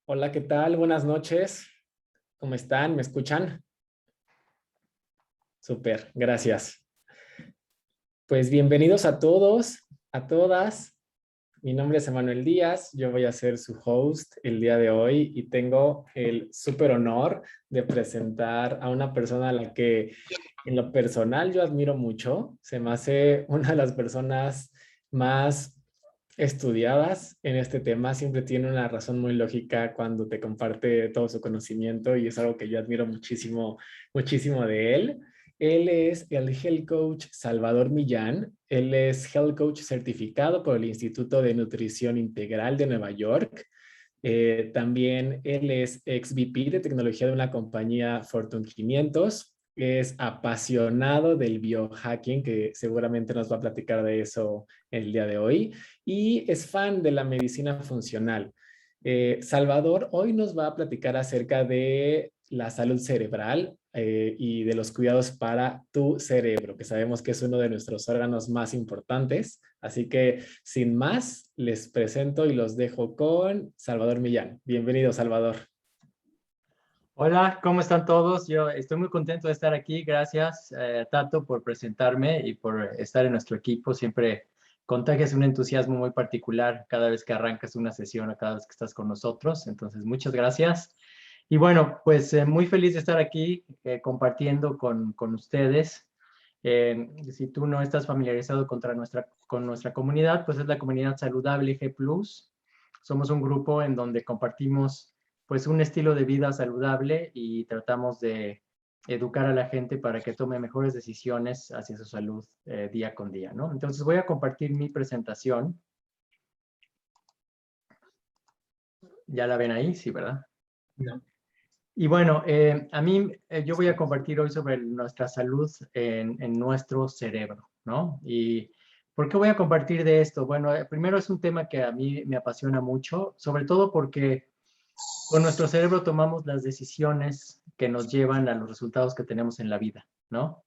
Hola, ¿qué tal? Buenas noches. ¿Cómo están? ¿Me escuchan? Súper, gracias. Pues bienvenidos a todos, a todas. Mi nombre es Emanuel Díaz, yo voy a ser su host el día de hoy y tengo el súper honor de presentar a una persona a la que en lo personal yo admiro mucho. Se me hace una de las personas más estudiadas en este tema, siempre tiene una razón muy lógica cuando te comparte todo su conocimiento y es algo que yo admiro muchísimo, muchísimo de él. Él es el Health Coach Salvador Millán. Él es Health Coach certificado por el Instituto de Nutrición Integral de Nueva York. También él es ex VP de tecnología de una compañía Fortune 500. Es apasionado del biohacking, que seguramente nos va a platicar de eso el día de hoy. Y es fan de la medicina funcional. Salvador hoy nos va a platicar acerca de la salud cerebral y de los cuidados para tu cerebro, que sabemos que es uno de nuestros órganos más importantes. Así que, sin más, les presento y los dejo con Salvador Millán. Bienvenido, Salvador. Hola, ¿cómo están todos? Yo estoy muy contento de estar aquí. Gracias, Tato, por presentarme y por estar en nuestro equipo. Siempre contagias un entusiasmo muy particular cada vez que arrancas una sesión o cada vez que estás con nosotros. Entonces, muchas gracias. Y bueno, pues muy feliz de estar aquí compartiendo con ustedes. Si tú no estás familiarizado con nuestra comunidad, pues es la comunidad saludable G+. Somos un grupo en donde compartimos pues un estilo de vida saludable y tratamos de educar a la gente para que tome mejores decisiones hacia su salud día con día, ¿no? Entonces voy a compartir mi presentación. ¿Ya la ven ahí? Sí, ¿verdad? No. Y bueno, yo voy a compartir hoy sobre nuestra salud en nuestro cerebro, ¿no? ¿Y por qué voy a compartir de esto? Bueno, primero es un tema que a mí me apasiona mucho, sobre todo porque con nuestro cerebro tomamos las decisiones que nos llevan a los resultados que tenemos en la vida, ¿no?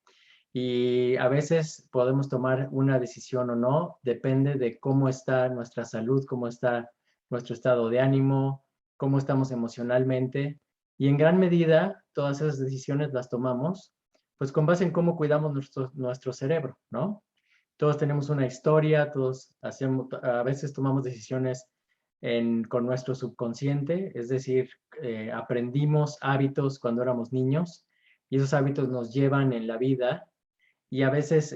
Y a veces podemos tomar una decisión o no, depende de cómo está nuestra salud, cómo está nuestro estado de ánimo, cómo estamos emocionalmente. Y en gran medida, todas esas decisiones las tomamos, pues con base en cómo cuidamos nuestro cerebro, ¿no? Todos tenemos una historia, todos hacemos, a veces tomamos decisiones con nuestro subconsciente, es decir, aprendimos hábitos cuando éramos niños y esos hábitos nos llevan en la vida y a veces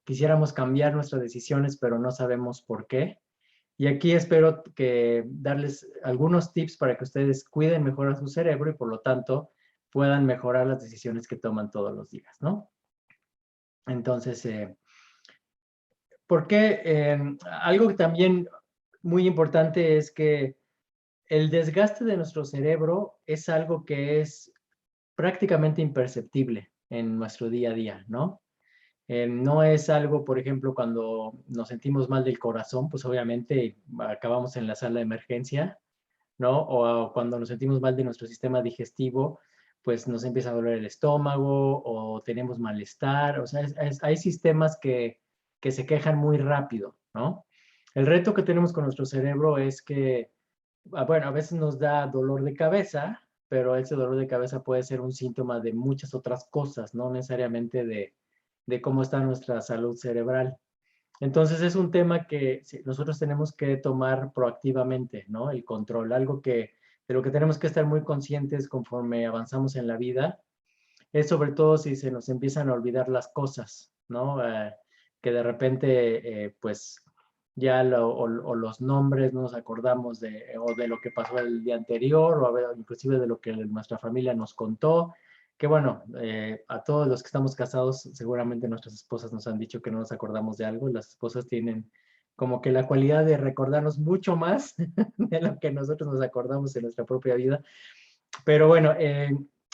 quisiéramos cambiar nuestras decisiones, pero no sabemos por qué. Y aquí espero que darles algunos tips para que ustedes cuiden mejor a su cerebro y por lo tanto puedan mejorar las decisiones que toman todos los días, ¿no? Entonces, ¿por qué? Algo que también muy importante es que el desgaste de nuestro cerebro es algo que es prácticamente imperceptible en nuestro día a día, ¿no? No es algo, por ejemplo, cuando nos sentimos mal del corazón, pues obviamente acabamos en la sala de emergencia, ¿no? O cuando nos sentimos mal de nuestro sistema digestivo, pues nos empieza a doler el estómago o tenemos malestar. O sea, hay sistemas que se quejan muy rápido, ¿no? El reto que tenemos con nuestro cerebro es que, bueno, a veces nos da dolor de cabeza, pero ese dolor de cabeza puede ser un síntoma de muchas otras cosas, no necesariamente de cómo está nuestra salud cerebral. Entonces es un tema que nosotros tenemos que tomar proactivamente, ¿no? El control, algo de lo que tenemos que estar muy conscientes conforme avanzamos en la vida, es sobre todo si se nos empiezan a olvidar las cosas, ¿no? Que de repente, pues ya o los nombres no nos acordamos o de lo que pasó el día anterior, o inclusive de lo que nuestra familia nos contó, que bueno, a todos los que estamos casados, seguramente nuestras esposas nos han dicho que no nos acordamos de algo, las esposas tienen como que la cualidad de recordarnos mucho más de lo que nosotros nos acordamos en nuestra propia vida. Pero bueno,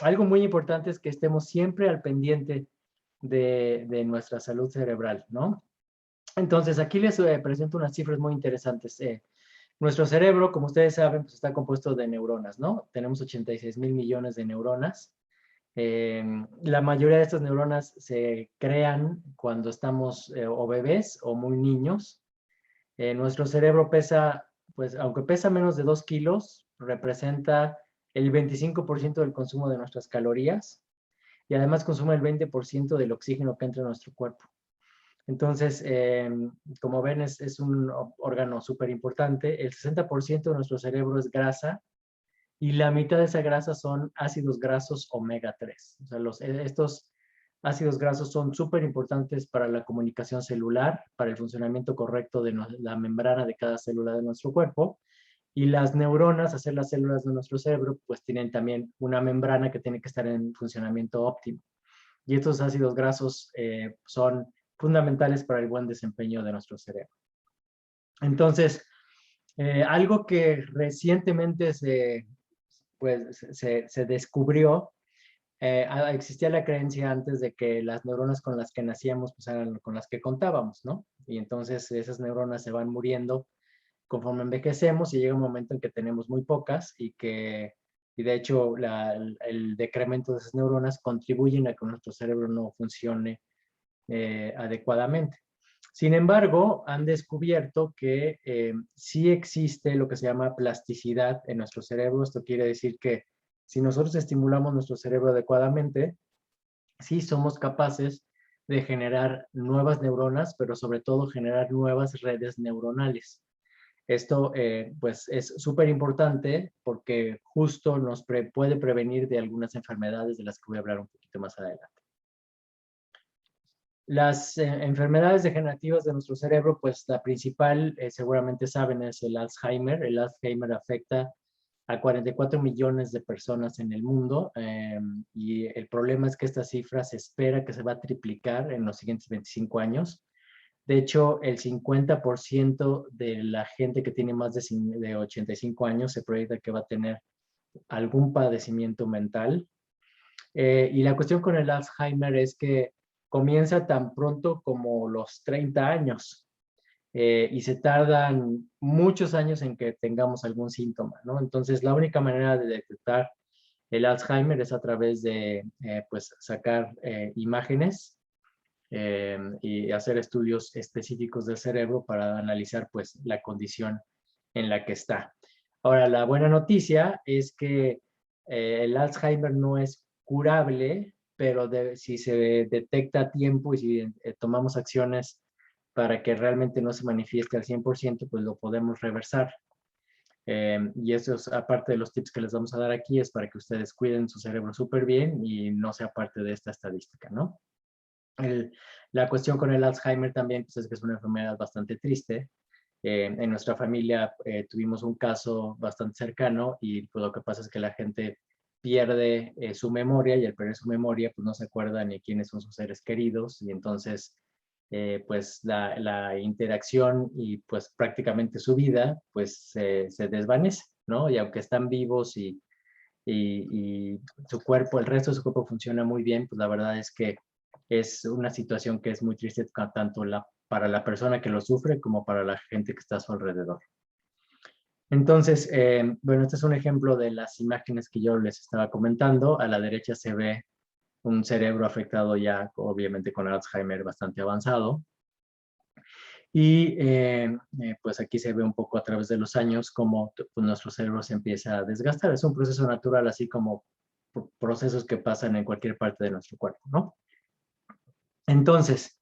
algo muy importante es que estemos siempre al pendiente de nuestra salud cerebral, ¿no? Entonces, aquí les presento unas cifras muy interesantes. Nuestro cerebro, como ustedes saben, pues está compuesto de neuronas, ¿no? Tenemos 86 mil millones de neuronas. La mayoría de estas neuronas se crean cuando estamos o bebés o muy niños. Nuestro cerebro pesa pues aunque pesa menos de 2 kilos, representa el 25% del consumo de nuestras calorías y además consume el 20% del oxígeno que entra en nuestro cuerpo. Entonces, como ven, es un órgano súper importante. El 60% de nuestro cerebro es grasa y la mitad de esa grasa son ácidos grasos omega 3. O sea, estos ácidos grasos son súper importantes para la comunicación celular, para el funcionamiento correcto de la membrana de cada célula de nuestro cuerpo. Y las neuronas, hacer las células de nuestro cerebro, pues tienen también una membrana que tiene que estar en funcionamiento óptimo. Y estos ácidos grasos son fundamentales para el buen desempeño de nuestro cerebro. Entonces, algo que recientemente se descubrió, existía la creencia antes de que las neuronas con las que nacíamos pues eran con las que contábamos, ¿no? Y entonces esas neuronas se van muriendo conforme envejecemos y llega un momento en que tenemos muy pocas y de hecho el decremento de esas neuronas contribuyen a que nuestro cerebro no funcione adecuadamente. Sin embargo, han descubierto que sí existe lo que se llama plasticidad en nuestro cerebro. Esto quiere decir que si nosotros estimulamos nuestro cerebro adecuadamente, sí somos capaces de generar nuevas neuronas, pero sobre todo generar nuevas redes neuronales. Esto pues es súper importante porque justo nos puede prevenir de algunas enfermedades de las que voy a hablar un poquito más adelante. Las enfermedades degenerativas de nuestro cerebro, pues la principal, seguramente saben, es el Alzheimer. El Alzheimer afecta a 44 millones de personas en el mundo y el problema es que esta cifra se espera que se va a triplicar en los siguientes 25 años. De hecho, el 50% de la gente que tiene más de 85 años se proyecta que va a tener algún padecimiento mental. Y la cuestión con el Alzheimer es que comienza tan pronto como los 30 años y se tardan muchos años en que tengamos algún síntoma, ¿no? Entonces, la única manera de detectar el Alzheimer es a través de, pues, sacar imágenes y hacer estudios específicos del cerebro para analizar, pues, la condición en la que está. Ahora, la buena noticia es que el Alzheimer no es curable, pero si se detecta a tiempo y si tomamos acciones para que realmente no se manifieste al 100%, pues lo podemos reversar. Y eso es aparte de los tips que les vamos a dar aquí, es para que ustedes cuiden su cerebro súper bien y no sea parte de esta estadística, ¿no? La cuestión con el Alzheimer también pues, es que es una enfermedad bastante triste. En nuestra familia tuvimos un caso bastante cercano y pues, lo que pasa es que la gente pierde su memoria y al perder su memoria pues no se acuerda ni quiénes son sus seres queridos y entonces pues la interacción y pues prácticamente su vida pues se desvanece, ¿no? Y aunque están vivos y su cuerpo, el resto de su cuerpo funciona muy bien, pues la verdad es que es una situación que es muy triste tanto para la persona que lo sufre como para la gente que está a su alrededor. Entonces, bueno, este es un ejemplo de las imágenes que yo les estaba comentando. A la derecha se ve un cerebro afectado ya, obviamente, con Alzheimer bastante avanzado. Y pues aquí se ve un poco a través de los años cómo pues, nuestro cerebro se empieza a desgastar. Es un proceso natural, así como procesos que pasan en cualquier parte de nuestro cuerpo, ¿no? Entonces,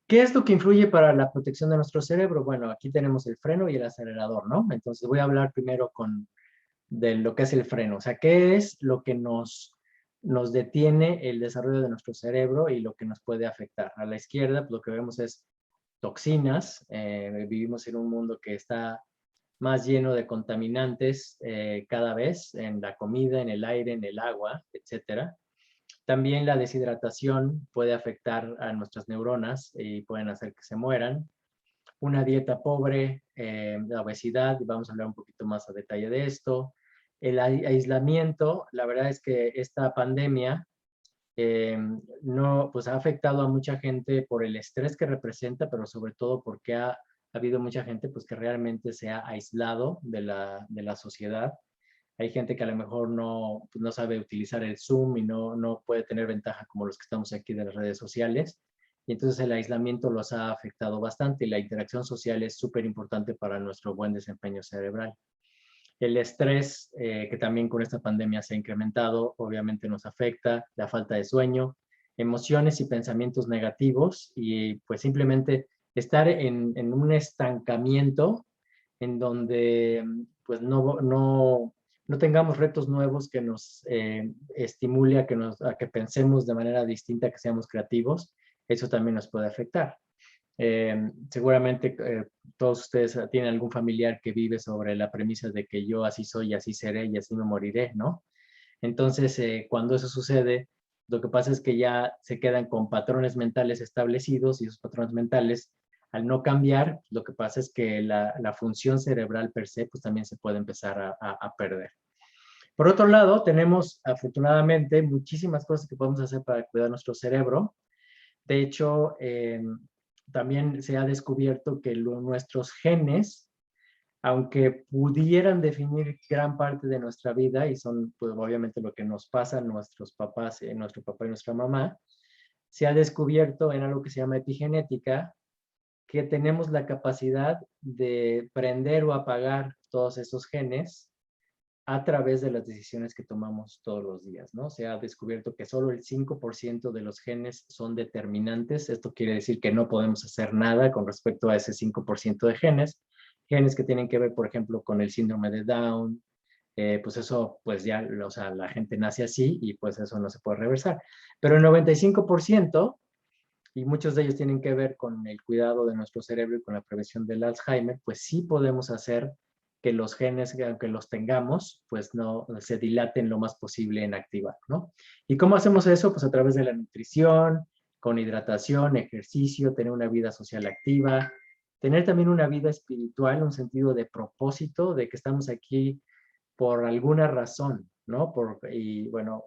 ¿qué es lo que influye para la protección de nuestro cerebro? Bueno, aquí tenemos el freno y el acelerador, ¿no? Entonces voy a hablar primero de lo que es el freno. O sea, ¿qué es lo que nos detiene el desarrollo de nuestro cerebro y lo que nos puede afectar? A la izquierda, pues, lo que vemos es toxinas. Vivimos en un mundo que está más lleno de contaminantes cada vez en la comida, en el aire, en el agua, etcétera. También la deshidratación puede afectar a nuestras neuronas y pueden hacer que se mueran. Una dieta pobre, la obesidad, y vamos a hablar un poquito más a detalle de esto. El aislamiento, la verdad es que esta pandemia no, pues ha afectado a mucha gente por el estrés que representa, pero sobre todo porque ha habido mucha gente pues, que realmente se ha aislado de la sociedad. Hay gente que a lo mejor pues, no sabe utilizar el Zoom y no puede tener ventaja como los que estamos aquí de las redes sociales. y entonces el aislamiento los ha afectado bastante y la interacción social es súper importante para nuestro buen desempeño cerebral. El estrés, que también con esta pandemia se ha incrementado, obviamente nos afecta, la falta de sueño, emociones y pensamientos negativos y pues simplemente estar en un estancamiento en donde pues no tengamos retos nuevos que nos estimule a que pensemos de manera distinta, que seamos creativos, eso también nos puede afectar. Seguramente todos ustedes tienen algún familiar que vive sobre la premisa de que yo así soy, así seré y así me moriré, ¿no? Entonces, cuando eso sucede, lo que pasa es que ya se quedan con patrones mentales establecidos y esos patrones mentales, al no cambiar, lo que pasa es que la función cerebral per se, pues también se puede empezar a perder. Por otro lado, tenemos afortunadamente muchísimas cosas que podemos hacer para cuidar nuestro cerebro. De hecho, también se ha descubierto que nuestros genes, aunque pudieran definir gran parte de nuestra vida y son pues, obviamente lo que nos pasa a nuestros papás, nuestro papá y nuestra mamá, se ha descubierto en algo que se llama epigenética que tenemos la capacidad de prender o apagar todos esos genes a través de las decisiones que tomamos todos los días, ¿no? Se ha descubierto que solo el 5% de los genes son determinantes. Esto quiere decir que no podemos hacer nada con respecto a ese 5% de genes. Genes que tienen que ver, por ejemplo, con el síndrome de Down, pues eso, pues ya, o sea, la gente nace así y pues eso no se puede reversar. Pero el 95%, y muchos de ellos tienen que ver con el cuidado de nuestro cerebro y con la prevención del Alzheimer, pues sí podemos hacer que los genes, aunque los tengamos, pues no se dilaten lo más posible en activar, ¿no? ¿Y cómo hacemos eso? Pues a través de la nutrición, con hidratación, ejercicio, tener una vida social activa, tener también una vida espiritual, un sentido de propósito, de que estamos aquí por alguna razón, ¿no? Y bueno,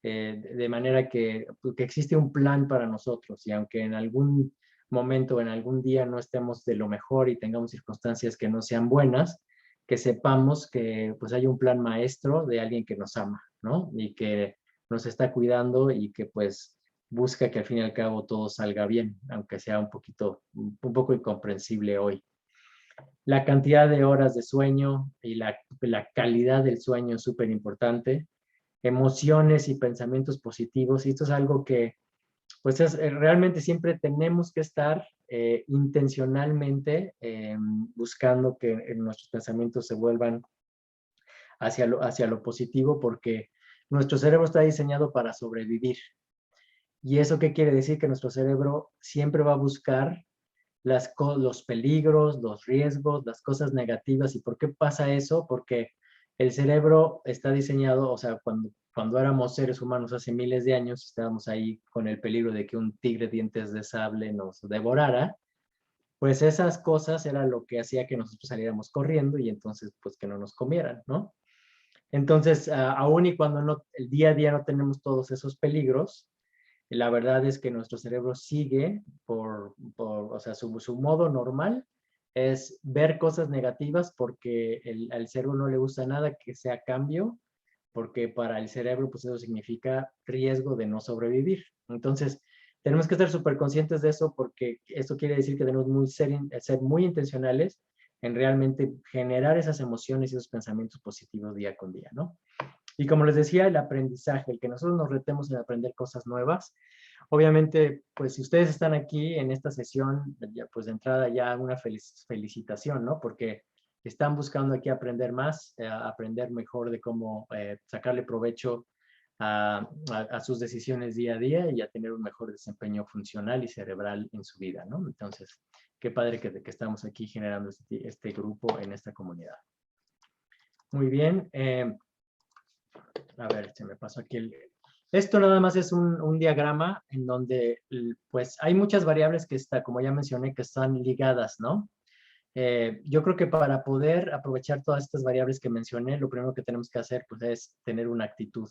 de manera que existe un plan para nosotros y aunque en algún momento, en algún día no estemos de lo mejor y tengamos circunstancias que no sean buenas, que sepamos que pues hay un plan maestro de alguien que nos ama, ¿no? Y que nos está cuidando y que pues busca que al fin y al cabo todo salga bien, aunque sea un poco incomprensible hoy. La cantidad de horas de sueño y la calidad del sueño es súper importante. Emociones y pensamientos positivos. Y esto es algo que, pues, realmente siempre tenemos que estar intencionalmente buscando que nuestros pensamientos se vuelvan hacia lo positivo, porque nuestro cerebro está diseñado para sobrevivir. ¿Y eso qué quiere decir? Que nuestro cerebro siempre va a buscar los peligros, los riesgos, las cosas negativas. ¿Y por qué pasa eso? Porque el cerebro está diseñado, o sea, cuando éramos seres humanos hace miles de años, estábamos ahí con el peligro de que un tigre dientes de sable nos devorara, pues esas cosas era lo que hacía que nosotros saliéramos corriendo y entonces pues que no nos comieran, ¿no? Entonces, aún y cuando el día a día no tenemos todos esos peligros, la verdad es que nuestro cerebro sigue o sea, su modo normal es ver cosas negativas porque al cerebro no le gusta nada que sea cambio, porque para el cerebro pues eso significa riesgo de no sobrevivir. Entonces, tenemos que estar súper conscientes de eso porque esto quiere decir que tenemos ser muy intencionales en realmente generar esas emociones y esos pensamientos positivos día con día, ¿no? Y como les decía, el aprendizaje, el que nosotros nos retemos en aprender cosas nuevas. Obviamente, pues si ustedes están aquí en esta sesión, ya, pues de entrada ya una felicitación, ¿no? Porque están buscando aquí aprender más, aprender mejor de cómo sacarle provecho a sus decisiones día a día y a tener un mejor desempeño funcional y cerebral en su vida, ¿no? Entonces, qué padre que estamos aquí generando este grupo en esta comunidad. Muy bien. A ver, se me pasó aquí Esto nada más es un diagrama en donde, pues, hay muchas variables que como ya mencioné, que están ligadas, ¿no? Yo creo que para poder aprovechar todas estas variables que mencioné, lo primero que tenemos que hacer, pues, es tener una actitud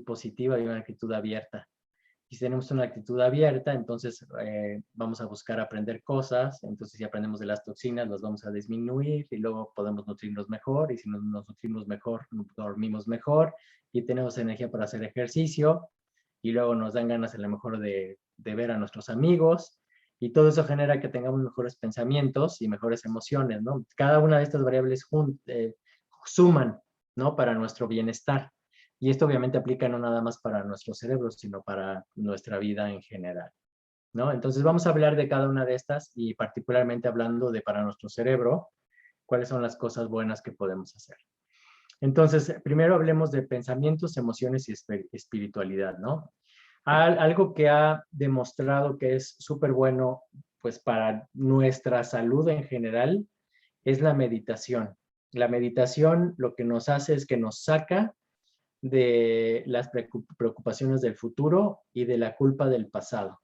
positiva y una actitud abierta. Y si tenemos una actitud abierta, entonces vamos a buscar aprender cosas. Entonces, si aprendemos de las toxinas, las vamos a disminuir y luego podemos nutrirnos mejor. Y si nos nutrimos mejor, dormimos mejor y tenemos energía para hacer ejercicio. Y luego nos dan ganas a lo mejor de de ver a nuestros amigos, y todo eso genera que tengamos mejores pensamientos y mejores emociones, ¿no? Cada una de estas variables suman, ¿no? Para nuestro bienestar. Y esto obviamente aplica no nada más para nuestro cerebro, sino para nuestra vida en general, ¿no? Entonces vamos a hablar de cada una de estas y particularmente hablando de para nuestro cerebro, cuáles son las cosas buenas que podemos hacer. Entonces, primero hablemos de pensamientos, emociones y espiritualidad, ¿no? Algo que ha demostrado que es súper bueno, pues para nuestra salud en general, es la meditación. La meditación lo que nos hace es que nos saca de las preocupaciones del futuro y de la culpa del pasado.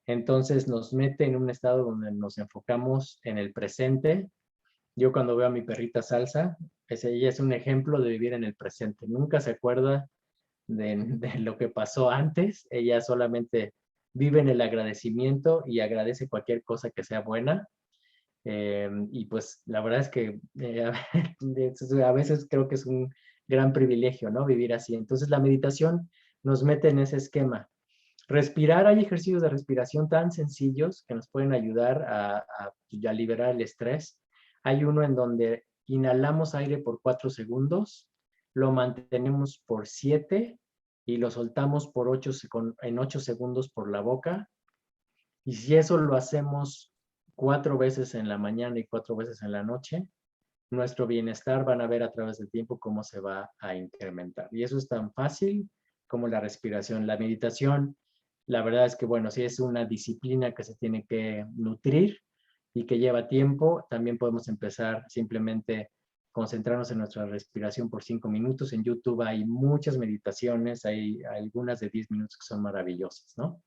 Entonces nos mete en un estado donde nos enfocamos en el presente. Yo cuando veo a mi perrita Salsa, ella es un ejemplo de vivir en el presente. Nunca se acuerda de lo que pasó antes. Ella solamente vive en el agradecimiento y agradece cualquier cosa que sea buena. Y pues la verdad es que a veces creo que es un gran privilegio, ¿no? Vivir así. Entonces la meditación nos mete en ese esquema. Respirar, hay ejercicios de respiración tan sencillos que nos pueden ayudar a liberar el estrés. Hay uno en donde inhalamos aire por 4 segundos, lo mantenemos por 7 y lo soltamos por en 8 segundos por la boca. Y si eso lo hacemos 4 veces en la mañana y 4 veces en la noche, nuestro bienestar van a ver a través del tiempo cómo se va a incrementar. Y eso es tan fácil como la respiración. La meditación, la verdad es que, bueno, sí es una disciplina que se tiene que nutrir y que lleva tiempo. También podemos empezar simplemente concentrarnos en nuestra respiración por 5 minutos. En YouTube hay muchas meditaciones, hay algunas de 10 minutos que son maravillosas, ¿no?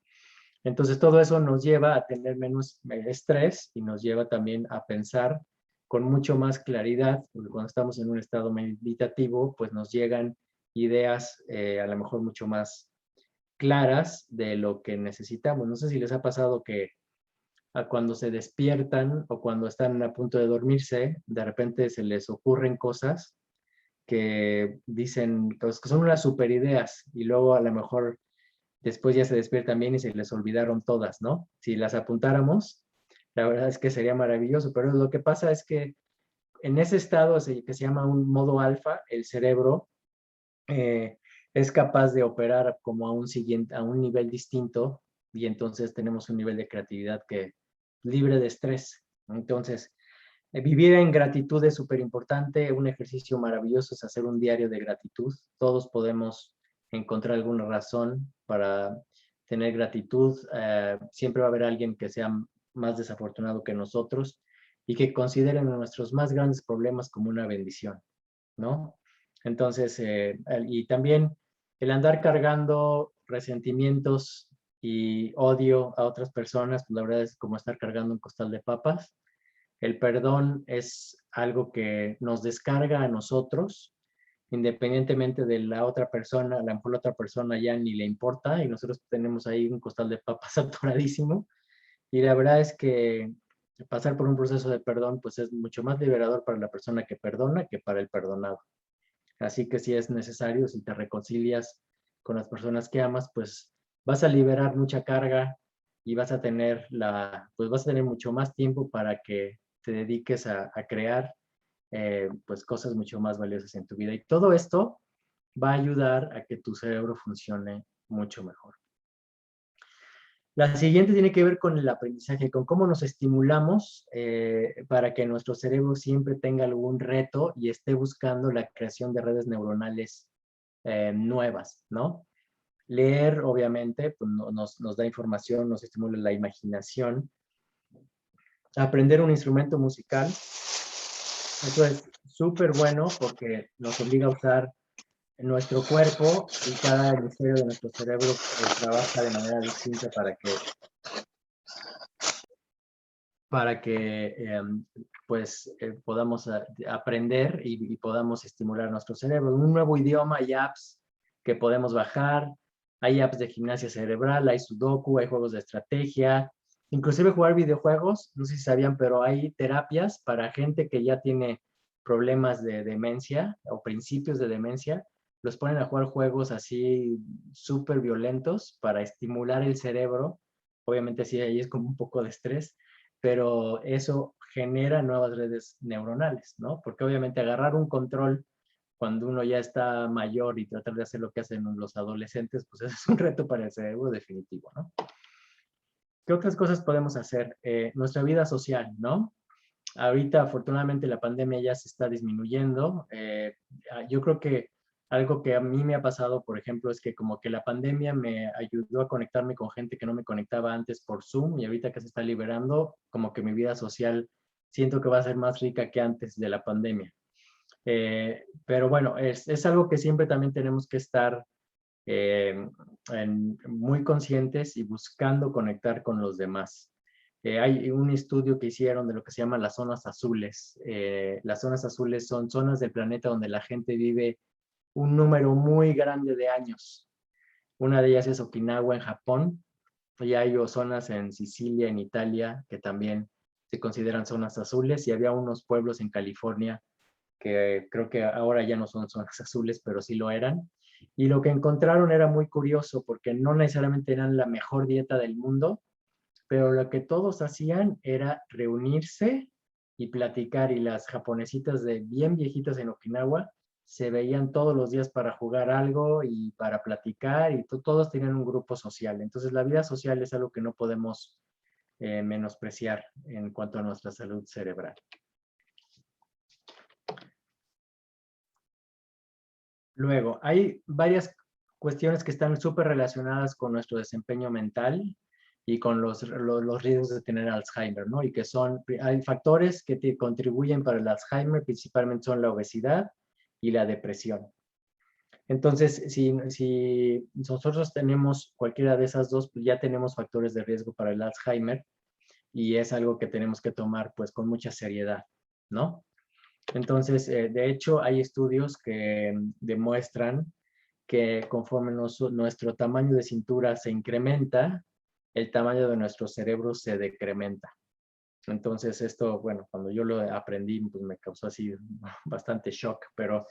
Entonces todo eso nos lleva a tener menos estrés y nos lleva también a pensar con mucho más claridad, porque cuando estamos en un estado meditativo, pues nos llegan ideas a lo mejor mucho más claras de lo que necesitamos. No sé si les ha pasado que cuando se despiertan o cuando están a punto de dormirse, de repente se les ocurren cosas que dicen pues, que son unas super ideas y luego a lo mejor después ya se despiertan bien y se les olvidaron todas, ¿no? Si las apuntáramos, la verdad es que sería maravilloso, pero lo que pasa es que en ese estado que se llama un modo alfa, el cerebro es capaz de operar como a un nivel distinto y entonces tenemos un nivel de creatividad que libre de estrés. Entonces, vivir en gratitud es súper importante. Un ejercicio maravilloso es hacer un diario de gratitud. Todos podemos encontrar alguna razón para tener gratitud. Siempre va a haber alguien que sea más desafortunado que nosotros y que consideren nuestros más grandes problemas como una bendición, ¿no? Entonces, y también el andar cargando resentimientos y odio a otras personas, pues la verdad es como estar cargando un costal de papas. El perdón es algo que nos descarga a nosotros, independientemente de la otra persona. A lo mejor la otra persona ya ni le importa y nosotros tenemos ahí un costal de papas atoradísimo. Y la verdad es que pasar por un proceso de perdón pues es mucho más liberador para la persona que perdona que para el perdonado. Así que si es necesario, si te reconcilias con las personas que amas, pues vas a liberar mucha carga y pues vas a tener mucho más tiempo para que te dediques a crear pues cosas mucho más valiosas en tu vida. Y todo esto va a ayudar a que tu cerebro funcione mucho mejor. La siguiente tiene que ver con el aprendizaje, con cómo nos estimulamos para que nuestro cerebro siempre tenga algún reto y esté buscando la creación de redes neuronales nuevas, ¿no? Leer, obviamente, pues, nos da información, nos estimula la imaginación. Aprender un instrumento musical, eso es súper bueno porque nos obliga a usar nuestro cuerpo y cada hemisferio de nuestro cerebro trabaja de manera distinta para que pues podamos aprender y podamos estimular nuestro cerebro. Un nuevo idioma, hay apps que podemos bajar, hay apps de gimnasia cerebral, hay sudoku, hay juegos de estrategia, inclusive jugar videojuegos, no sé si sabían, pero hay terapias para gente que ya tiene problemas de demencia o principios de demencia, los ponen a jugar juegos así súper violentos para estimular el cerebro Obviamente sí, ahí es como un poco de estrés, pero eso genera nuevas redes neuronales, ¿no? Porque obviamente agarrar un control cuando uno ya está mayor y tratar de hacer lo que hacen los adolescentes, pues eso es un reto para el cerebro definitivo, ¿no? ¿Qué otras cosas podemos hacer? Nuestra vida social, ¿no? Ahorita, afortunadamente, la pandemia ya se está disminuyendo. Yo creo que algo que a mí me ha pasado, por ejemplo, es que como que la pandemia me ayudó a conectarme con gente que no me conectaba antes por Zoom y ahorita que se está liberando, como que mi vida social siento que va a ser más rica que antes de la pandemia. Pero bueno, es algo que siempre también tenemos que estar eh, muy conscientes y buscando conectar con los demás. Hay un estudio que hicieron de lo que se llama las zonas azules. Las zonas azules son zonas del planeta donde la gente vive un número muy grande de años. Una de ellas es Okinawa en Japón, y hay zonas en Sicilia, en Italia, que también se consideran zonas azules, y había unos pueblos en California que creo que ahora ya no son zonas azules, pero sí lo eran. Y lo que encontraron era muy curioso porque no necesariamente eran la mejor dieta del mundo, pero lo que todos hacían era reunirse y platicar. Y las japonesitas de bien viejitas en Okinawa se veían todos los días para jugar algo y para platicar y todos tenían un grupo social. Entonces la vida social es algo que no podemos menospreciar en cuanto a nuestra salud cerebral. Luego, hay varias cuestiones que están súper relacionadas con nuestro desempeño mental y con los riesgos de tener Alzheimer, ¿no? Y que hay factores que te contribuyen para el Alzheimer, principalmente son la obesidad y la depresión. Entonces, si nosotros tenemos cualquiera de esas dos, pues ya tenemos factores de riesgo para el Alzheimer y es algo que tenemos que tomar pues con mucha seriedad, ¿no? Entonces, de hecho, hay estudios que demuestran que conforme nuestro tamaño de cintura se incrementa, el tamaño de nuestro cerebro se decrementa. Entonces, esto, bueno, cuando yo lo aprendí, pues me causó así bastante shock, pero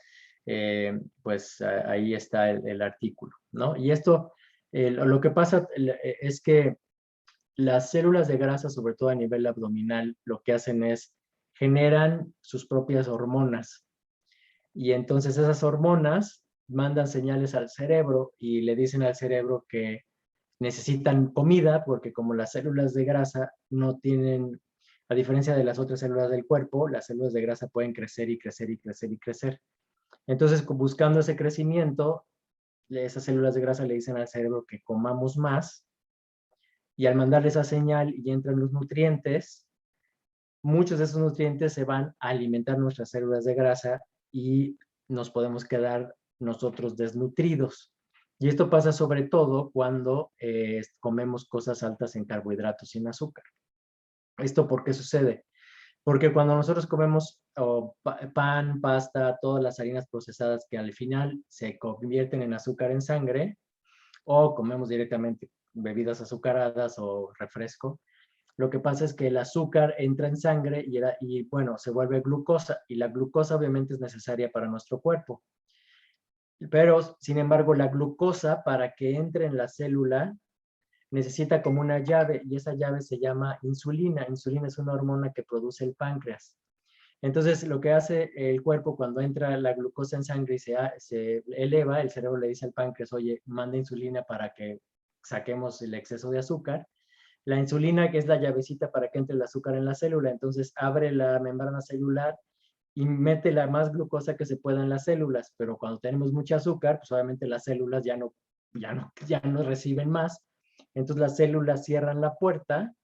pues ahí está el artículo, ¿no? Y esto, lo que pasa es que las células de grasa, sobre todo a nivel abdominal, lo que hacen es generan sus propias hormonas. Y entonces esas hormonas mandan señales al cerebro y le dicen al cerebro que necesitan comida porque como las células de grasa no tienen, a diferencia de las otras células del cuerpo, las células de grasa pueden crecer y crecer y crecer y crecer. Entonces, buscando ese crecimiento, esas células de grasa le dicen al cerebro que comamos más y al mandarle esa señal y entran los nutrientes, muchos de esos nutrientes se van a alimentar nuestras células de grasa y nos podemos quedar nosotros desnutridos. Y esto pasa sobre todo cuando comemos cosas altas en carbohidratos y en azúcar. ¿Esto por qué sucede? Porque cuando nosotros comemos pan, pasta, todas las harinas procesadas que al final se convierten en azúcar en sangre, o comemos directamente bebidas azucaradas o refresco, lo que pasa es que el azúcar entra en sangre y bueno, se vuelve glucosa y la glucosa obviamente es necesaria para nuestro cuerpo. Pero, sin embargo, la glucosa para que entre en la célula necesita como una llave y esa llave se llama insulina. Insulina es una hormona que produce el páncreas. Entonces, lo que hace el cuerpo cuando entra la glucosa en sangre y se eleva, el cerebro le dice al páncreas, oye, manda insulina para que saquemos el exceso de azúcar. La insulina, que es la llavecita para que entre el azúcar en la célula, entonces abre la membrana celular y mete la más glucosa que se pueda en las células, pero cuando tenemos mucho azúcar, pues obviamente las células ya no reciben más, entonces las células cierran la puerta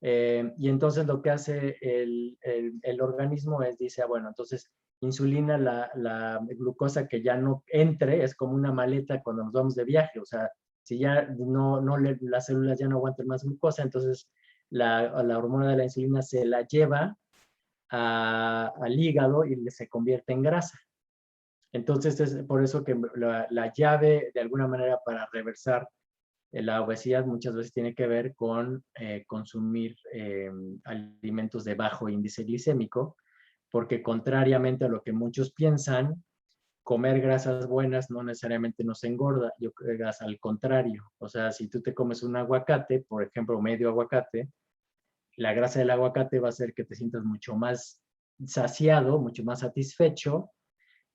y entonces lo que hace el organismo es, dice, bueno, entonces insulina, la glucosa que ya no entre, es como una maleta cuando nos vamos de viaje, o sea, si ya las células ya no aguantan más glucosa, entonces la hormona de la insulina se la lleva al hígado y se convierte en grasa. Entonces es por eso que la llave de alguna manera para reversar la obesidad muchas veces tiene que ver con consumir alimentos de bajo índice glicémico, porque contrariamente a lo que muchos piensan, comer grasas buenas no necesariamente nos engorda, yo creo que es al contrario. O sea, si tú te comes un aguacate, por ejemplo, medio aguacate, la grasa del aguacate va a hacer que te sientas mucho más saciado, mucho más satisfecho.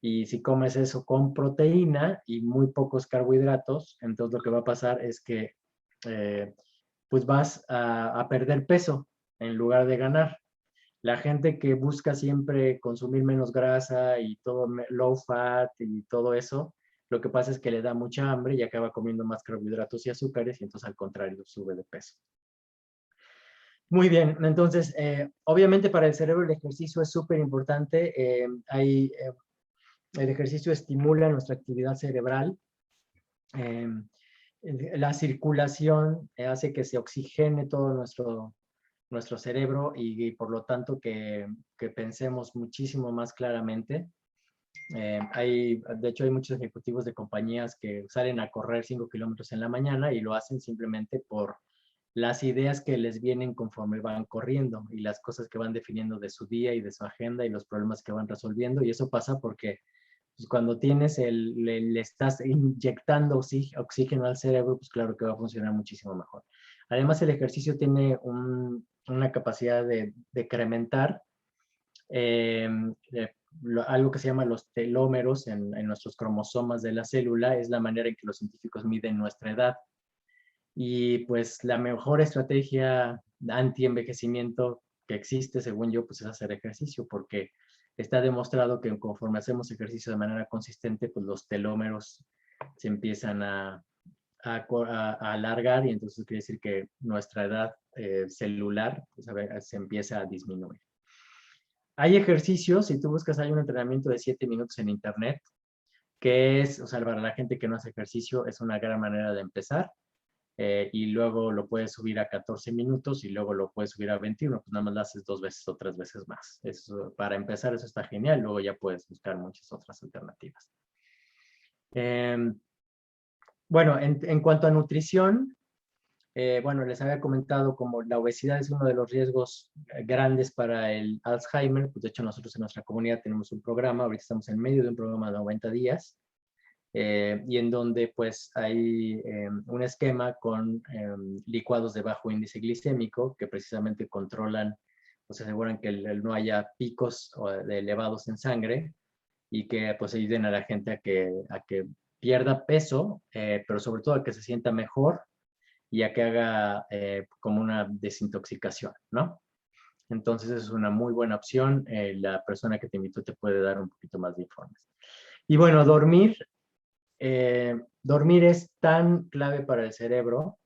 Y si comes eso con proteína y muy pocos carbohidratos, entonces lo que va a pasar es que eh, pues vas a perder peso en lugar de ganar. La gente que busca siempre consumir menos grasa y todo low fat y todo eso, lo que pasa es que le da mucha hambre y acaba comiendo más carbohidratos y azúcares y entonces al contrario sube de peso. Muy bien, entonces obviamente para el cerebro el ejercicio es súper importante. El ejercicio estimula nuestra actividad cerebral. Eh, la circulación hace que se oxigene todo nuestro cerebro y por lo tanto que pensemos muchísimo más claramente. De hecho, hay muchos ejecutivos de compañías que salen a correr 5 kilómetros en la mañana y lo hacen simplemente por las ideas que les vienen conforme van corriendo y las cosas que van definiendo de su día y de su agenda y los problemas que van resolviendo. Y eso pasa porque pues, cuando le estás inyectando oxígeno al cerebro, pues claro que va a funcionar muchísimo mejor. Además, el ejercicio tiene una capacidad de decrementar eh, algo que se llama los telómeros en nuestros cromosomas de la célula, es la manera en que los científicos miden nuestra edad. Y pues la mejor estrategia anti-envejecimiento que existe, según yo, pues es hacer ejercicio, porque está demostrado que conforme hacemos ejercicio de manera consistente, pues los telómeros se empiezan a alargar y entonces quiere decir que nuestra edad celular pues, se empieza a disminuir. Hay ejercicios, si tú buscas, hay un entrenamiento de 7 minutos en internet, que es, o sea, para la gente que no hace ejercicio, es una gran manera de empezar. Y luego lo puedes subir a 14 minutos y luego lo puedes subir a 21, pues nada más lo haces 2 veces o 3 veces más. Eso, para empezar, eso está genial, luego ya puedes buscar muchas otras alternativas. Bueno, en cuanto a nutrición, bueno, les había comentado como la obesidad es uno de los riesgos grandes para el Alzheimer, pues de hecho nosotros en nuestra comunidad tenemos un programa, ahorita estamos en medio de un programa de 90 días, y en donde pues hay un esquema con licuados de bajo índice glicémico que precisamente controlan o se aseguran que no haya picos elevados en sangre y que pues ayuden a la gente a que pierda peso, pero sobre todo a que se sienta mejor y a que haga como una desintoxicación, ¿no? Entonces es una muy buena opción. La persona que te invitó te puede dar un poquito más de informes. Y bueno, dormir es tan clave para el cerebro.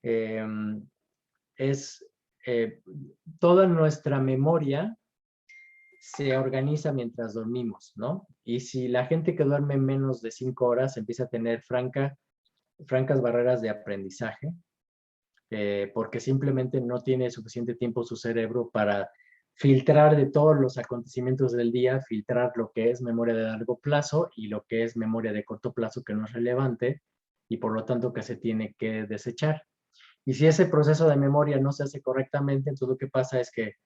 Eh, es toda nuestra memoria se organiza mientras dormimos, ¿no? Y si la gente que duerme menos de 5 horas empieza a tener francas barreras de aprendizaje, porque simplemente no tiene suficiente tiempo su cerebro para filtrar de todos los acontecimientos del día, filtrar lo que es memoria de largo plazo y lo que es memoria de corto plazo que no es relevante y por lo tanto que se tiene que desechar. Y si ese proceso de memoria no se hace correctamente, entonces lo que pasa es que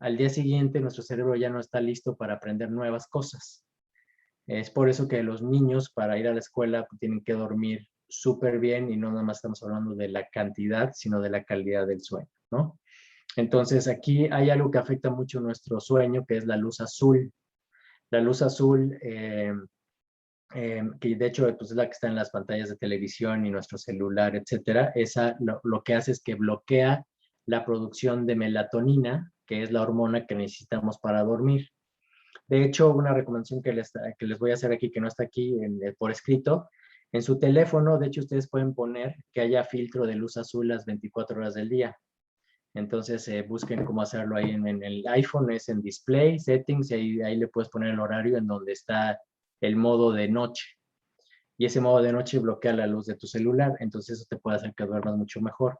al día siguiente nuestro cerebro ya no está listo para aprender nuevas cosas. Es por eso que los niños para ir a la escuela tienen que dormir súper bien y no nada más estamos hablando de la cantidad, sino de la calidad del sueño, ¿no? Entonces aquí hay algo que afecta mucho nuestro sueño, que es la luz azul. La luz azul, que de hecho pues, es la que está en las pantallas de televisión y nuestro celular, etcétera, esa lo que hace es que bloquea la producción de melatonina, que es la hormona que necesitamos para dormir. De hecho, una recomendación que les voy a hacer aquí, que no está aquí por escrito, en su teléfono, de hecho, ustedes pueden poner que haya filtro de luz azul las 24 horas del día. Entonces, busquen cómo hacerlo ahí en el iPhone, es en Display, Settings, y ahí le puedes poner el horario en donde está el modo de noche. Y ese modo de noche bloquea la luz de tu celular, entonces eso te puede hacer que duermas mucho mejor.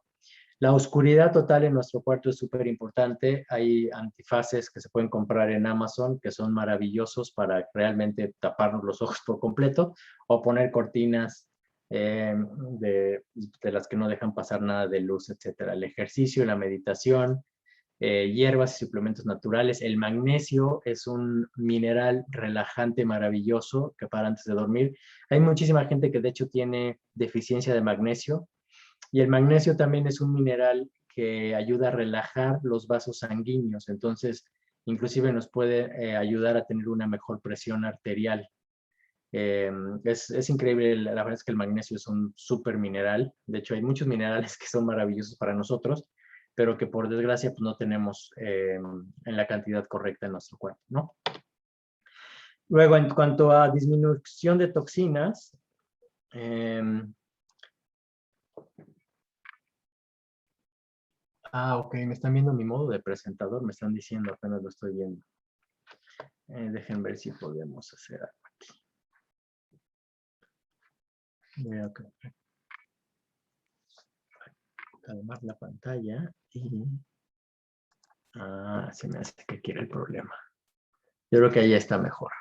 La oscuridad total en nuestro cuarto es súper importante. Hay antifaces que se pueden comprar en Amazon que son maravillosos para realmente taparnos los ojos por completo o poner cortinas de las que no dejan pasar nada de luz, etcétera. El ejercicio, la meditación, hierbas y suplementos naturales. El magnesio es un mineral relajante maravilloso que para antes de dormir. Hay muchísima gente que de hecho tiene deficiencia de magnesio, y el magnesio también es un mineral que ayuda a relajar los vasos sanguíneos, entonces inclusive nos puede ayudar a tener una mejor presión arterial. Es increíble, la verdad es que el magnesio es un súper mineral. De hecho, hay muchos minerales que son maravillosos para nosotros, pero que por desgracia pues, no tenemos en la cantidad correcta en nuestro cuerpo, ¿no? Luego, en cuanto a disminución de toxinas, ok, me están viendo mi modo de presentador, me están diciendo, apenas lo estoy viendo. Dejen ver si podemos hacer algo aquí. Voy a calmar la pantalla y... se me hace que quiere el problema. Yo creo que ahí está mejor.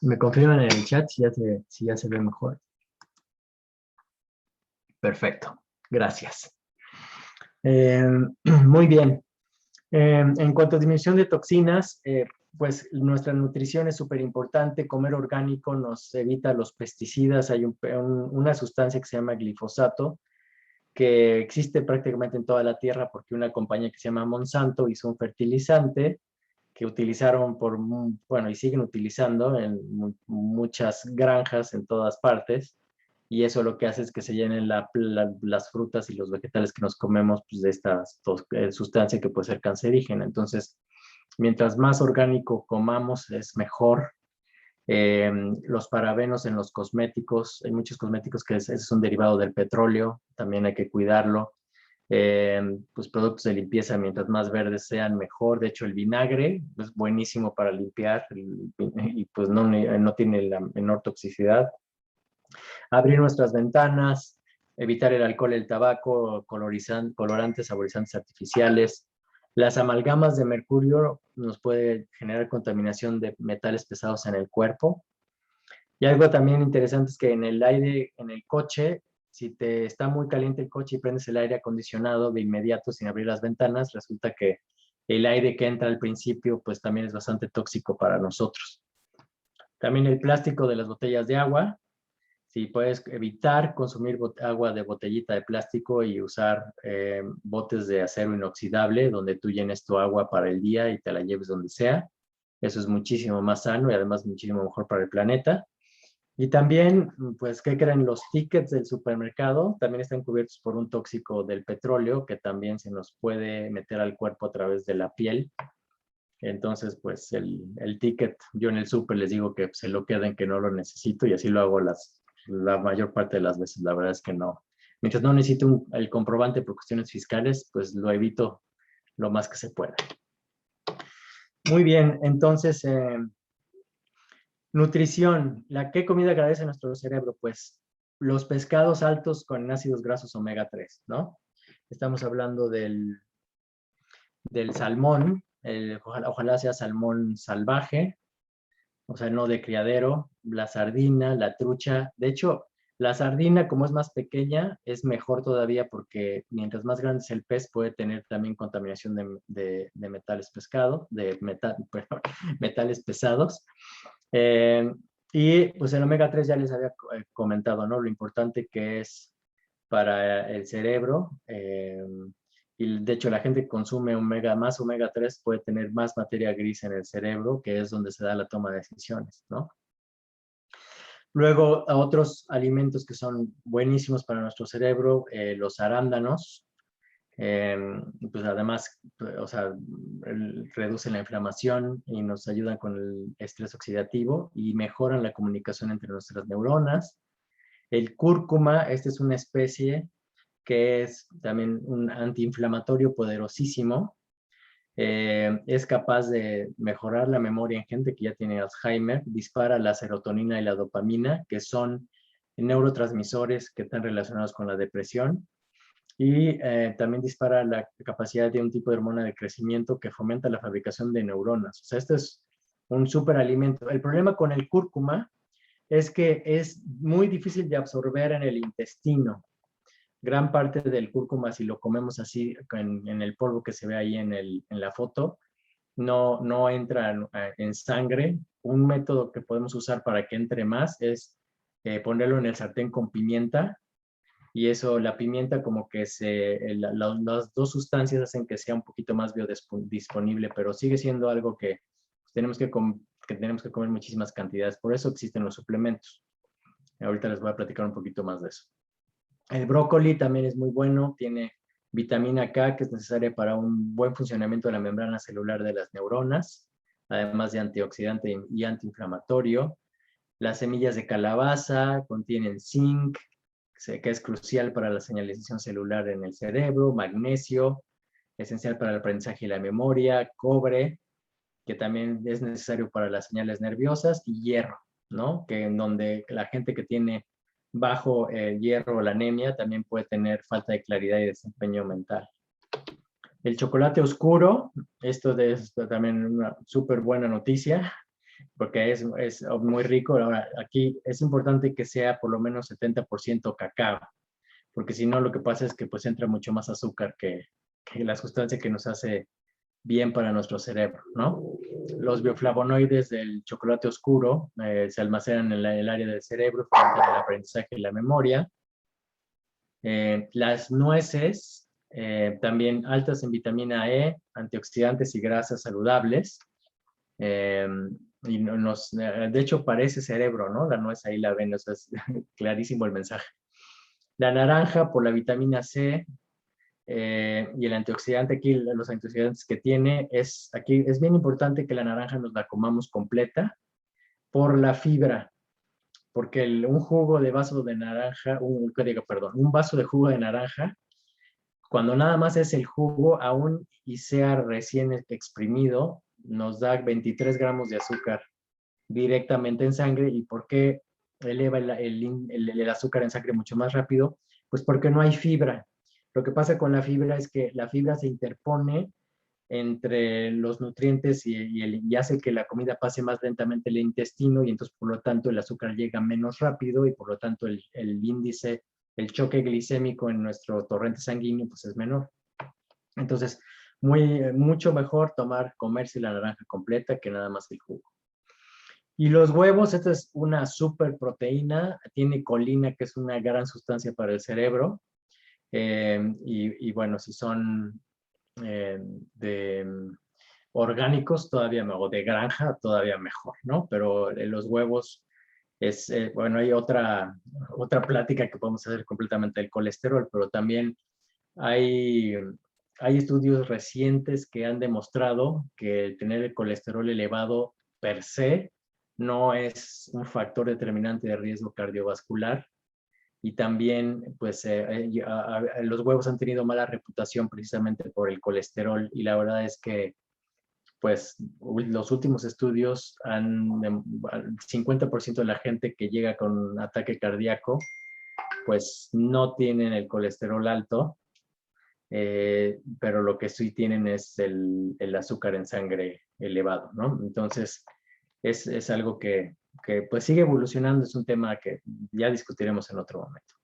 Me confirman en el chat si ya se ve mejor. Perfecto, gracias. Muy bien. En cuanto a disminución de toxinas, pues nuestra nutrición es súper importante. Comer orgánico nos evita los pesticidas. Hay una sustancia que se llama glifosato, que existe prácticamente en toda la tierra porque una compañía que se llama Monsanto hizo un fertilizante que utilizaron y siguen utilizando en muchas granjas en todas partes, y eso lo que hace es que se llenen las frutas y los vegetales que nos comemos pues, de esta sustancia que puede ser cancerígena. Entonces, mientras más orgánico comamos, es mejor. Los parabenos en los cosméticos, hay muchos cosméticos que es un derivado del petróleo, también hay que cuidarlo. Pues productos de limpieza, mientras más verdes sean, mejor. De hecho, el vinagre es buenísimo para limpiar y pues no tiene la menor toxicidad. Abrir nuestras ventanas, evitar el alcohol, el tabaco, colorantes, saborizantes artificiales. Las amalgamas de mercurio nos puede generar contaminación de metales pesados en el cuerpo. Y algo también interesante es que en el aire, en el coche, si te está muy caliente el coche y prendes el aire acondicionado de inmediato sin abrir las ventanas, resulta que el aire que entra al principio pues también es bastante tóxico para nosotros. También el plástico de las botellas de agua. Si puedes evitar consumir agua de botellita de plástico y usar botes de acero inoxidable donde tú llenes tu agua para el día y te la lleves donde sea. Eso es muchísimo más sano y además muchísimo mejor para el planeta. Y también, pues, ¿qué creen? Los tickets del supermercado también están cubiertos por un tóxico del petróleo que también se nos puede meter al cuerpo a través de la piel. Entonces, pues, el ticket, yo en el súper les digo que se lo queden, que no lo necesito, y así lo hago la mayor parte de las veces. La verdad es que no. Mientras no necesito el comprobante por cuestiones fiscales, pues lo evito lo más que se pueda. Muy bien, entonces... nutrición. ¿Qué comida agradece a nuestro cerebro? Pues los pescados altos con ácidos grasos omega 3, ¿no? Estamos hablando del salmón, ojalá sea salmón salvaje, o sea, no de criadero, la sardina, la trucha. De hecho, la sardina, como es más pequeña, es mejor todavía porque mientras más grande es el pez, puede tener también contaminación de metales metales pesados. Y pues el omega 3 ya les había comentado, ¿no? Lo importante que es para el cerebro. Y de hecho la gente que consume más omega 3 puede tener más materia gris en el cerebro, que es donde se da la toma de decisiones, ¿no? Luego, a otros alimentos que son buenísimos para nuestro cerebro, los arándanos. Pues además, o sea, reducen la inflamación y nos ayudan con el estrés oxidativo y mejoran la comunicación entre nuestras neuronas. El cúrcuma, esta es una especie que es también un antiinflamatorio poderosísimo. Es capaz de mejorar la memoria en gente que ya tiene Alzheimer, dispara la serotonina y la dopamina, que son neurotransmisores que están relacionados con la depresión, y también dispara la capacidad de un tipo de hormona de crecimiento que fomenta la fabricación de neuronas. O sea, este es un superalimento. El problema con el cúrcuma es que es muy difícil de absorber en el intestino. gran parte del cúrcuma, si lo comemos así en el polvo que se ve ahí en la foto, no entra en sangre. Un método que podemos usar para que entre más es ponerlo en el sartén con pimienta, y eso, la pimienta como que las dos sustancias hacen que sea un poquito más biodisponible, pero sigue siendo algo que tenemos que tenemos que comer muchísimas cantidades. Por eso existen los suplementos. Ahorita les voy a platicar un poquito más de eso. El brócoli también es muy bueno, tiene vitamina K, que es necesaria para un buen funcionamiento de la membrana celular de las neuronas, además de antioxidante y antiinflamatorio. Las semillas de calabaza contienen zinc, que es crucial para la señalización celular en el cerebro, magnesio, esencial para el aprendizaje y la memoria, cobre, que también es necesario para las señales nerviosas, y hierro, ¿no? Que en donde la gente que tiene bajo hierro o la anemia también puede tener falta de claridad y desempeño mental. El chocolate oscuro, esto es también una súper buena noticia, porque es muy rico. Ahora, aquí es importante que sea por lo menos 70% cacao, porque si no, lo que pasa es que pues entra mucho más azúcar que la sustancia que nos hace bien para nuestro cerebro, ¿no? Los bioflavonoides del chocolate oscuro se almacenan en el área del cerebro, fomentan el aprendizaje y la memoria. Las nueces, también altas en vitamina E, antioxidantes y grasas saludables. De hecho, parece cerebro, ¿no? La nuez ahí la ven, o sea, es clarísimo el mensaje. La naranja por la vitamina C, y el antioxidante aquí, los antioxidantes que tiene, aquí es bien importante que la naranja nos la comamos completa por la fibra, porque un jugo de vaso de naranja, un vaso de jugo de naranja, cuando nada más es el jugo, aún y sea recién exprimido, nos da 23 gramos de azúcar directamente en sangre. ¿Y por qué eleva el azúcar en sangre mucho más rápido? Pues porque no hay fibra. Lo que pasa con la fibra es que la fibra se interpone entre los nutrientes y hace que la comida pase más lentamente el intestino, y entonces por lo tanto el azúcar llega menos rápido, y por lo tanto el índice, el choque glicémico en nuestro torrente sanguíneo pues es menor. Entonces, mucho mejor comerse la naranja completa que nada más el jugo. Y los huevos, esta es una super proteína, tiene colina, que es una gran sustancia para el cerebro. Y bueno, si son orgánicos, todavía mejor, o de granja, todavía mejor, ¿no? Pero los huevos bueno, hay otra plática que podemos hacer completamente del colesterol, pero también hay, hay estudios recientes que han demostrado que tener el colesterol elevado per se no es un factor determinante de riesgo cardiovascular. Y también, pues, los huevos han tenido mala reputación precisamente por el colesterol, y la verdad es que, pues, los últimos estudios al 50% de la gente que llega con ataque cardíaco, pues, no tienen el colesterol alto, pero lo que sí tienen es el azúcar en sangre elevado, ¿no? Entonces, es algo que pues sigue evolucionando, es un tema que ya discutiremos en otro momento.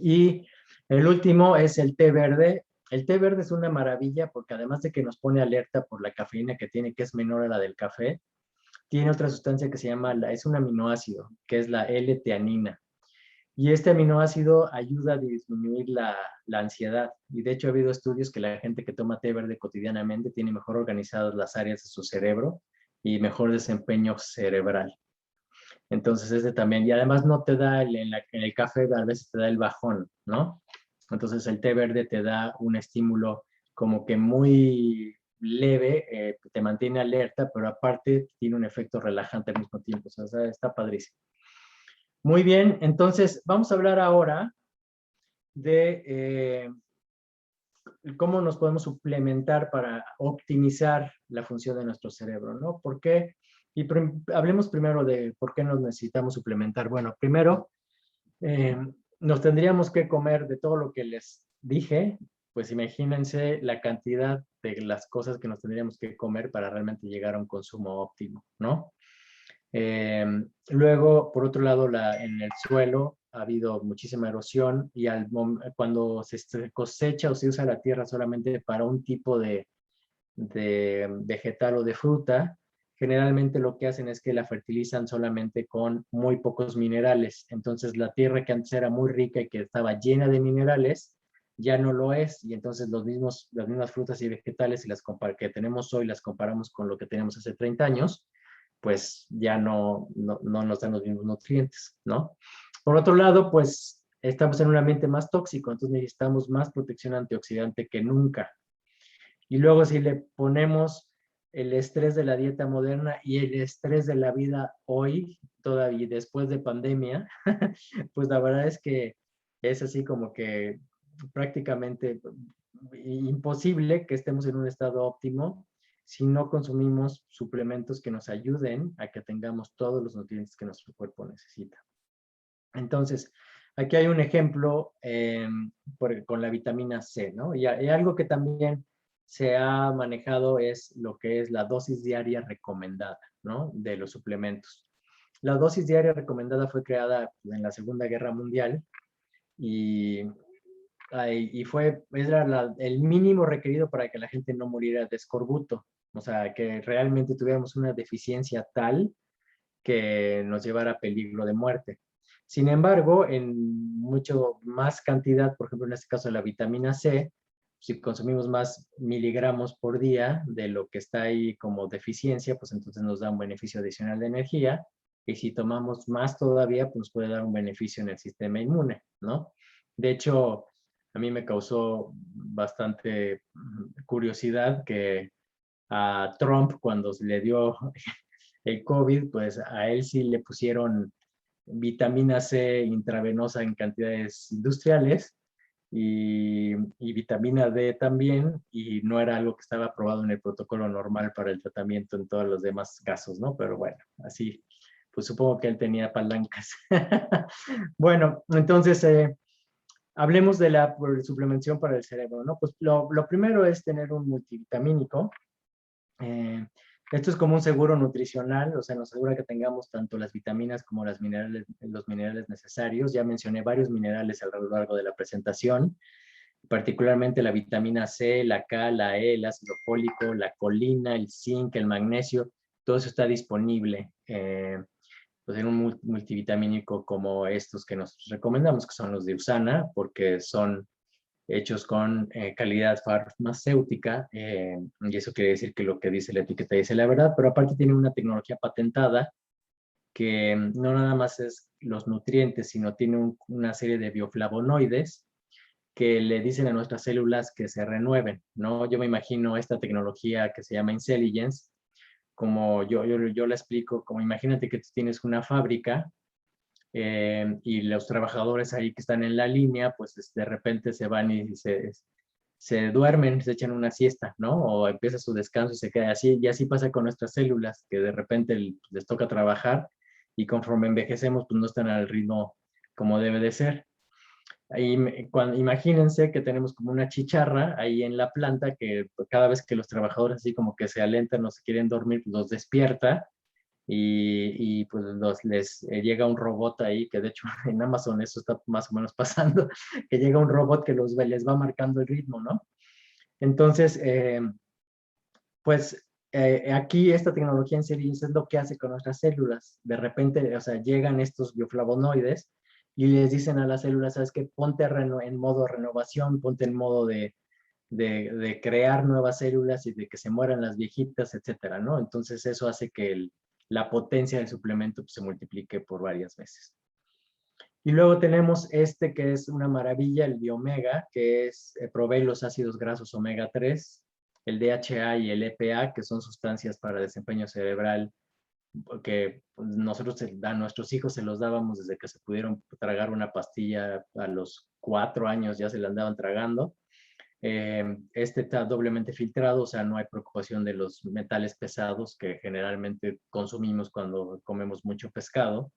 Y el último es el té verde. El té verde es una maravilla porque además de que nos pone alerta por la cafeína que tiene, que es menor a la del café, tiene otra sustancia que se llama, es un aminoácido, que es la L-teanina. Y este aminoácido ayuda a disminuir la ansiedad. Y de hecho ha habido estudios que la gente que toma té verde cotidianamente tiene mejor organizadas las áreas de su cerebro y mejor desempeño cerebral. Entonces este también, y además no te da, en el café a veces te da el bajón, ¿no? Entonces el té verde te da un estímulo como que muy leve, te mantiene alerta, pero aparte tiene un efecto relajante al mismo tiempo. O sea, está padrísimo. Muy bien, entonces vamos a hablar ahora de cómo nos podemos suplementar para optimizar la función de nuestro cerebro, ¿no? ¿Por qué? Y hablemos primero de por qué nos necesitamos suplementar. Bueno, primero, nos tendríamos que comer de todo lo que les dije. Pues imagínense la cantidad de las cosas que nos tendríamos que comer para realmente llegar a un consumo óptimo, ¿no? Luego, por otro lado, en el suelo ha habido muchísima erosión y cuando se cosecha o se usa la tierra solamente para un tipo de vegetal o de fruta, generalmente lo que hacen es que la fertilizan solamente con muy pocos minerales. Entonces la tierra que antes era muy rica y que estaba llena de minerales, ya no lo es. Y entonces las mismas frutas y vegetales, si que tenemos hoy, las comparamos con lo que teníamos hace 30 años, pues ya no nos dan los mismos nutrientes, ¿no? Por otro lado, pues estamos en un ambiente más tóxico, entonces necesitamos más protección antioxidante que nunca. Y luego si le ponemos el estrés de la dieta moderna y el estrés de la vida hoy, todavía después de pandemia, pues la verdad es que es así como que prácticamente imposible que estemos en un estado óptimo si no consumimos suplementos que nos ayuden a que tengamos todos los nutrientes que nuestro cuerpo necesita. Entonces, aquí hay un ejemplo con la vitamina C, ¿no? Y algo que también se ha manejado es lo que es la dosis diaria recomendada, ¿no? De los suplementos. La dosis diaria recomendada fue creada en la Segunda Guerra Mundial y era el mínimo requerido para que la gente no muriera de escorbuto. O sea, que realmente tuviéramos una deficiencia tal que nos llevara a peligro de muerte. Sin embargo, en mucho más cantidad, por ejemplo, en este caso la vitamina C, si consumimos más miligramos por día de lo que está ahí como deficiencia, pues entonces nos da un beneficio adicional de energía. Y si tomamos más todavía, pues nos puede dar un beneficio en el sistema inmune, ¿no? De hecho, a mí me causó bastante curiosidad que a Trump, cuando le dio el COVID, pues a él sí le pusieron vitamina C intravenosa en cantidades industriales y vitamina D también, y no era algo que estaba aprobado en el protocolo normal para el tratamiento en todos los demás casos, ¿no? Pero bueno, así, pues supongo que él tenía palancas. Bueno, entonces, hablemos de la suplementación para el cerebro, ¿no? Pues lo primero es tener un multivitamínico. Esto es como un seguro nutricional, o sea, nos asegura que tengamos tanto las vitaminas como los minerales necesarios. Ya mencioné varios minerales a lo largo de la presentación, particularmente la vitamina C, la K, la E, el ácido fólico, la colina, el zinc, el magnesio, todo eso está disponible pues en un multivitamínico como estos que nos recomendamos, que son los de USANA, porque son hechos con calidad farmacéutica, y eso quiere decir que lo que dice la etiqueta dice la verdad, pero aparte tiene una tecnología patentada que no nada más es los nutrientes, sino tiene una serie de bioflavonoides que le dicen a nuestras células que se renueven, ¿no? Yo me imagino esta tecnología que se llama Intelligence, como yo la explico, como imagínate que tú tienes una fábrica y los trabajadores ahí que están en la línea, pues de repente se van y se duermen, se echan una siesta, ¿no? O empieza su descanso y se queda así. Y así pasa con nuestras células, que de repente les toca trabajar y conforme envejecemos, pues no están al ritmo como debe de ser. Imagínense que tenemos como una chicharra ahí en la planta que pues, cada vez que los trabajadores así como que se alentan o se quieren dormir, pues los despierta y pues les llega un robot ahí, que de hecho en Amazon eso está más o menos pasando, que llega un robot que les va marcando el ritmo, ¿no? Entonces, pues aquí esta tecnología en serie es lo que hace con nuestras células. De repente, o sea, llegan estos bioflavonoides y les dicen a las células, ¿sabes qué? Ponte en modo renovación, ponte en modo de crear nuevas células y de que se mueran las viejitas, etcétera, ¿no? Entonces eso hace que la potencia del suplemento pues, se multiplique por varias veces. Y luego tenemos este que es una maravilla, el Biomega, que provee los ácidos grasos omega 3, el DHA y el EPA, que son sustancias para desempeño cerebral que nosotros a nuestros hijos se los dábamos desde que se pudieron tragar una pastilla a los 4 años, ya se la andaban tragando. Este está doblemente filtrado, o sea, no hay preocupación de los metales pesados que generalmente consumimos cuando comemos mucho pescado,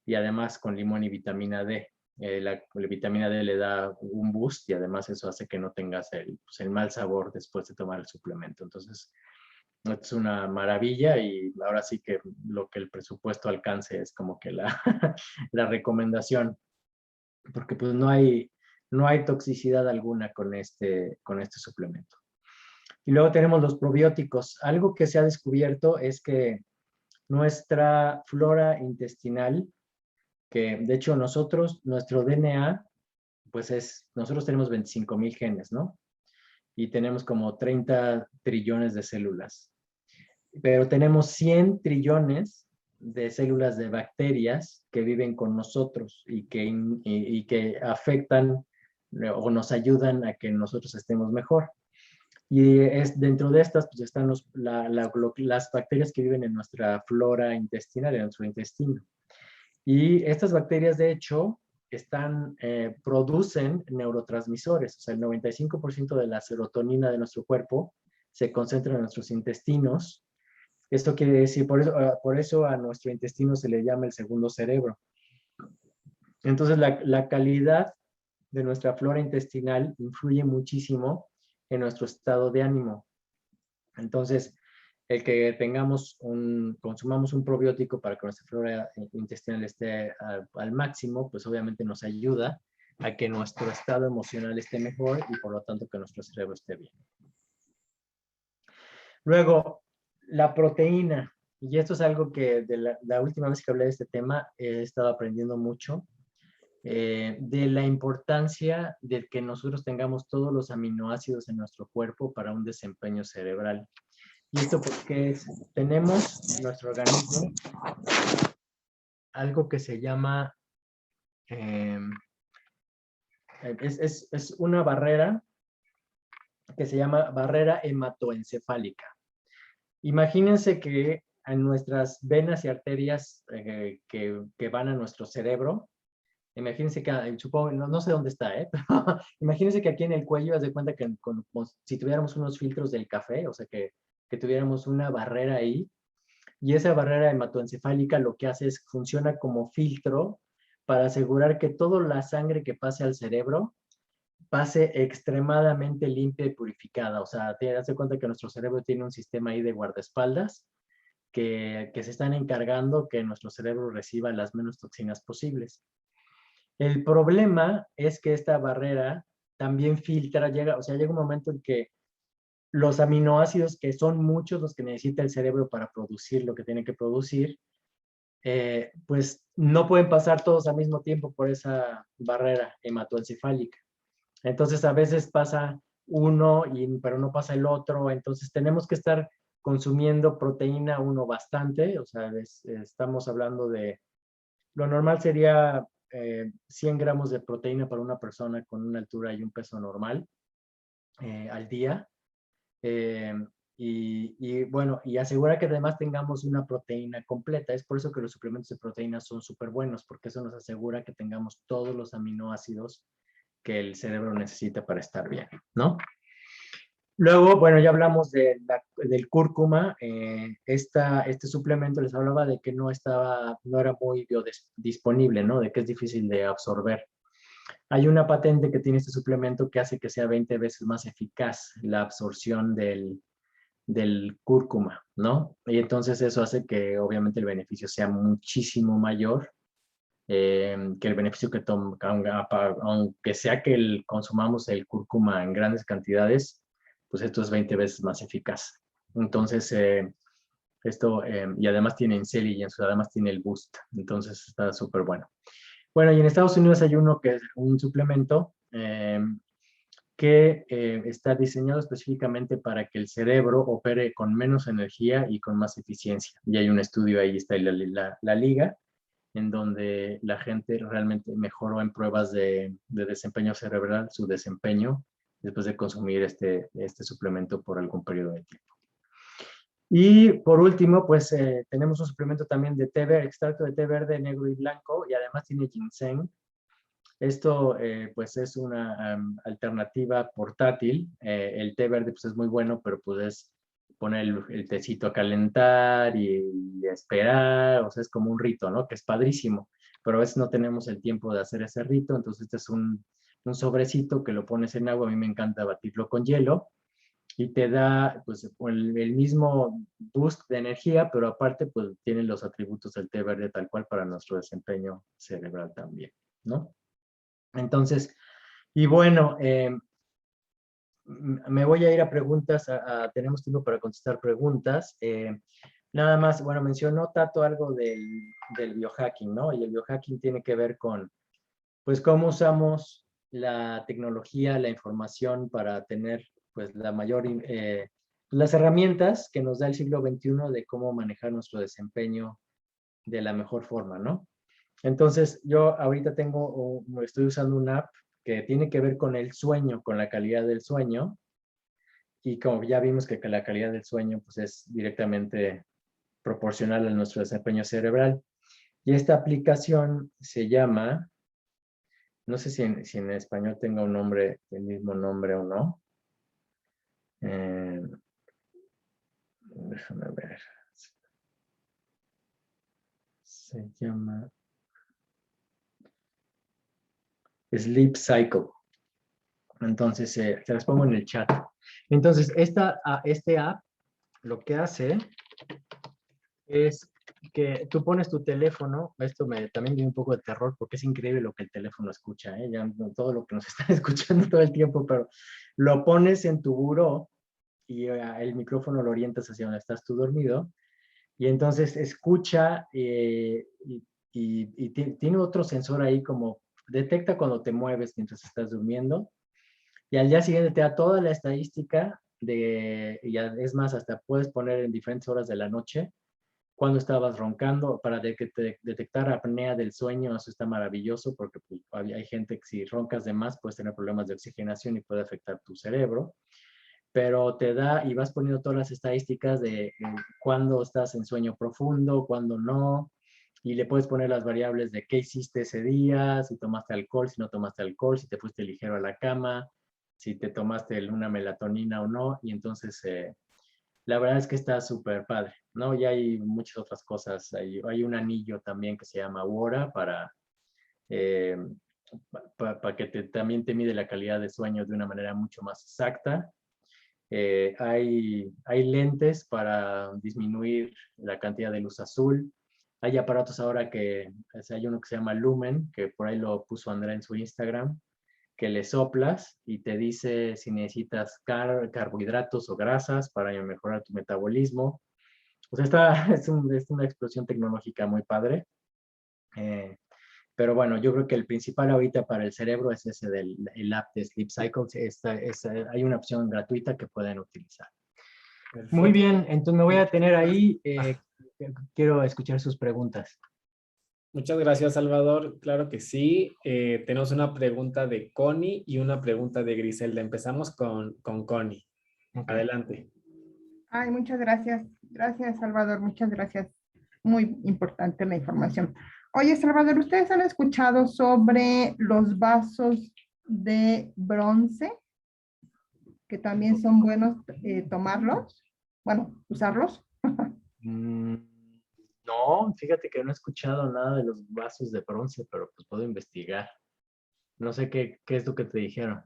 y además con limón y vitamina D. La vitamina D le da un boost y además eso hace que no tengas pues, el mal sabor después de tomar el suplemento. Entonces, es una maravilla y ahora sí que lo que el presupuesto alcance es como que la, la recomendación. porque pues no hay toxicidad alguna con este suplemento. Y luego tenemos los probióticos. Algo que se ha descubierto es que nuestra flora intestinal, que de hecho nuestro DNA, pues nosotros tenemos 25,000 genes, ¿no? Y tenemos como 30 trillones de células. Pero tenemos 100 trillones de células de bacterias que viven con nosotros y que afectan o nos ayudan a que nosotros estemos mejor. Y dentro de estas pues están las bacterias que viven en nuestra flora intestinal, en nuestro intestino. Y estas bacterias, de hecho, producen neurotransmisores. O sea, el 95% de la serotonina de nuestro cuerpo se concentra en nuestros intestinos. Esto quiere decir, por eso a nuestro intestino se le llama el segundo cerebro. Entonces, la calidad de nuestra flora intestinal influye muchísimo en nuestro estado de ánimo. Entonces, el que consumamos un probiótico para que nuestra flora intestinal esté al máximo, pues obviamente nos ayuda a que nuestro estado emocional esté mejor y por lo tanto que nuestro cerebro esté bien. Luego, la proteína. Y esto es algo que de la última vez que hablé de este tema he estado aprendiendo mucho. De la importancia de que nosotros tengamos todos los aminoácidos en nuestro cuerpo para un desempeño cerebral. Y esto porque tenemos en nuestro organismo algo que se llama, es una barrera que se llama barrera hematoencefálica. Imagínense que en nuestras venas y arterias que van a nuestro cerebro, imagínense que, supongo, no sé dónde está, pero imagínense que aquí en el cuello, haz de cuenta que como si tuviéramos unos filtros del café, o sea, que tuviéramos una barrera ahí, y esa barrera hematoencefálica lo que hace es funciona como filtro para asegurar que toda la sangre que pase al cerebro pase extremadamente limpia y purificada. O sea, te das cuenta que nuestro cerebro tiene un sistema ahí de guardaespaldas que se están encargando que nuestro cerebro reciba las menos toxinas posibles. El problema es que esta barrera también filtra, llega un momento en que los aminoácidos, que son muchos los que necesita el cerebro para producir lo que tiene que producir, pues no pueden pasar todos al mismo tiempo por esa barrera hematoencefálica. Entonces a veces pasa uno, pero no pasa el otro. Entonces tenemos que estar consumiendo proteína uno bastante. O sea, estamos hablando de, lo normal sería 100 gramos de proteína para una persona con una altura y un peso normal al día. Bueno, y asegura que además tengamos una proteína completa. Es por eso que los suplementos de proteína son súper buenos, porque eso nos asegura que tengamos todos los aminoácidos que el cerebro necesita para estar bien, ¿no? Luego, bueno, ya hablamos del cúrcuma. Este suplemento les hablaba de que no era muy biodisponible, ¿no? De que es difícil de absorber. Hay una patente que tiene este suplemento que hace que sea 20 veces más eficaz la absorción del cúrcuma, ¿no? Y entonces eso hace que obviamente el beneficio sea muchísimo mayor que el beneficio que toma, aunque sea que consumamos el cúrcuma en grandes cantidades, pues esto es 20 veces más eficaz. Entonces, y además tiene intelligence, además tiene el boost, entonces está súper bueno. Bueno, y en Estados Unidos hay que es un suplemento que está diseñado específicamente para que el cerebro opere con menos energía y con más eficiencia. Y hay un estudio, ahí está la liga, en donde la gente realmente mejoró en pruebas de desempeño cerebral su desempeño después de consumir este suplemento por algún periodo de tiempo. Y por último, pues tenemos un suplemento también de té verde, extracto de té verde, negro y blanco, y además tiene ginseng. Esto pues es una alternativa portátil. El té verde pues es muy bueno, pero pues es poner el tecito a calentar y esperar, o sea, es como un rito, ¿no? Que es padrísimo, pero a veces no tenemos el tiempo de hacer ese rito. Entonces este es un sobrecito que lo pones en agua. A mí me encanta batirlo con hielo y te da pues el mismo boost de energía, pero aparte pues tiene los atributos del té verde tal cual para nuestro desempeño cerebral también, ¿no? Entonces, y bueno, me voy a ir a preguntas, tenemos tiempo para contestar preguntas. Nada más, bueno, mencionó Tato algo del biohacking, ¿no? Y el biohacking tiene que ver con, pues, cómo usamos la tecnología, la información para tener, pues, las herramientas que nos da el siglo XXI de cómo manejar nuestro desempeño de la mejor forma, ¿no? Entonces, yo ahorita estoy usando una app que tiene que ver con el sueño, con la calidad del sueño, y como ya vimos que la calidad del sueño, pues, es directamente proporcional a nuestro desempeño cerebral. Y esta aplicación se llama, no sé si en español tenga un nombre, el mismo nombre o no. Déjame ver. Se llama Sleep Cycle. Entonces, se las pongo en el chat. Entonces, este app lo que hace es que tú pones tu teléfono, esto también dio un poco de terror porque es increíble lo que el teléfono escucha, ¿eh? Ya todo lo que nos están escuchando todo el tiempo, pero lo pones en tu buró y el micrófono lo orientas hacia donde estás tú dormido y entonces escucha y tiene otro sensor ahí como detecta cuando te mueves mientras estás durmiendo y al día siguiente te da toda la estadística y es más, hasta puedes poner en diferentes horas de la noche cuando estabas roncando para que te detectar apnea del sueño. Eso está maravilloso porque pues, hay gente que si roncas de más puedes tener problemas de oxigenación y puede afectar tu cerebro, pero te da y vas poniendo todas las estadísticas de cuándo estás en sueño profundo, cuándo no, y le puedes poner las variables de qué hiciste ese día, si tomaste alcohol, si no tomaste alcohol, si te fuiste ligero a la cama, si te tomaste una melatonina o no, y entonces la verdad es que está súper padre, ¿no? Y hay muchas otras cosas. Hay un anillo también que se llama Wora eh, que también te mide la calidad de sueño de una manera mucho más exacta. Hay lentes para disminuir la cantidad de luz azul. Hay aparatos ahora hay uno que se llama Lumen, que por ahí lo puso Andrea en su Instagram, que le soplas y te dice si necesitas carbohidratos o grasas para mejorar tu metabolismo. O sea, es una explosión tecnológica muy padre. Eh, pero bueno, yo creo que el principal ahorita para el cerebro es ese el app de Sleep Cycles. Hay una opción gratuita que pueden utilizar. Muy Perfecto. bien, entonces me voy a tener ahí. Quiero escuchar sus preguntas. Muchas gracias, Salvador. Claro que sí. Tenemos una pregunta de Connie y una pregunta de Griselda. Empezamos con Connie. Okay. Adelante. Ay, muchas gracias. Gracias, Salvador. Muchas gracias. Muy importante la información. Oye, Salvador, ¿ustedes han escuchado sobre los vasos de bronce, que también son buenos tomarlos? Bueno, usarlos. Mm, no, fíjate que no he escuchado nada de los vasos de bronce, pero pues puedo investigar. No sé qué es lo que te dijeron.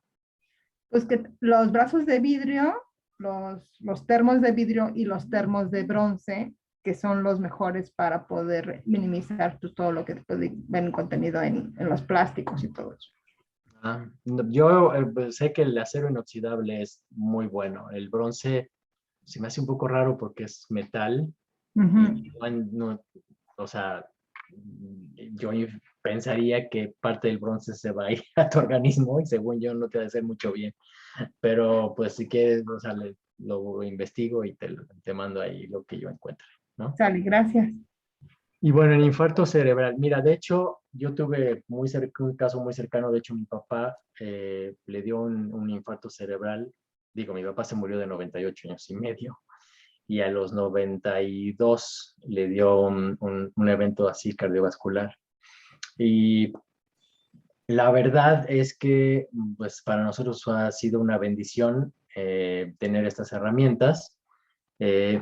Pues que los vasos de vidrio, los termos de vidrio y los termos de bronce, que son los mejores para poder minimizar pues, todo lo que puede ven contenido en los plásticos y todo eso. No, yo pues, sé que el acero inoxidable es muy bueno. El bronce se me hace un poco raro porque es metal y Ujú. o sea, yo pensaría que parte del bronce se va a ir a tu organismo y según yo no te va a hacer mucho bien. Pero pues si quieres, o sea, lo investigo y te mando ahí lo que yo encuentre, ¿no? Sale, gracias. Y bueno, el infarto cerebral. Mira, de hecho, yo tuve un caso muy cercano. De hecho, mi papá le dio un infarto cerebral. Digo, mi papá se murió de 98 años y medio. Y a los 92 le dio un evento así cardiovascular. Y la verdad es que, pues, para nosotros ha sido una bendición tener estas herramientas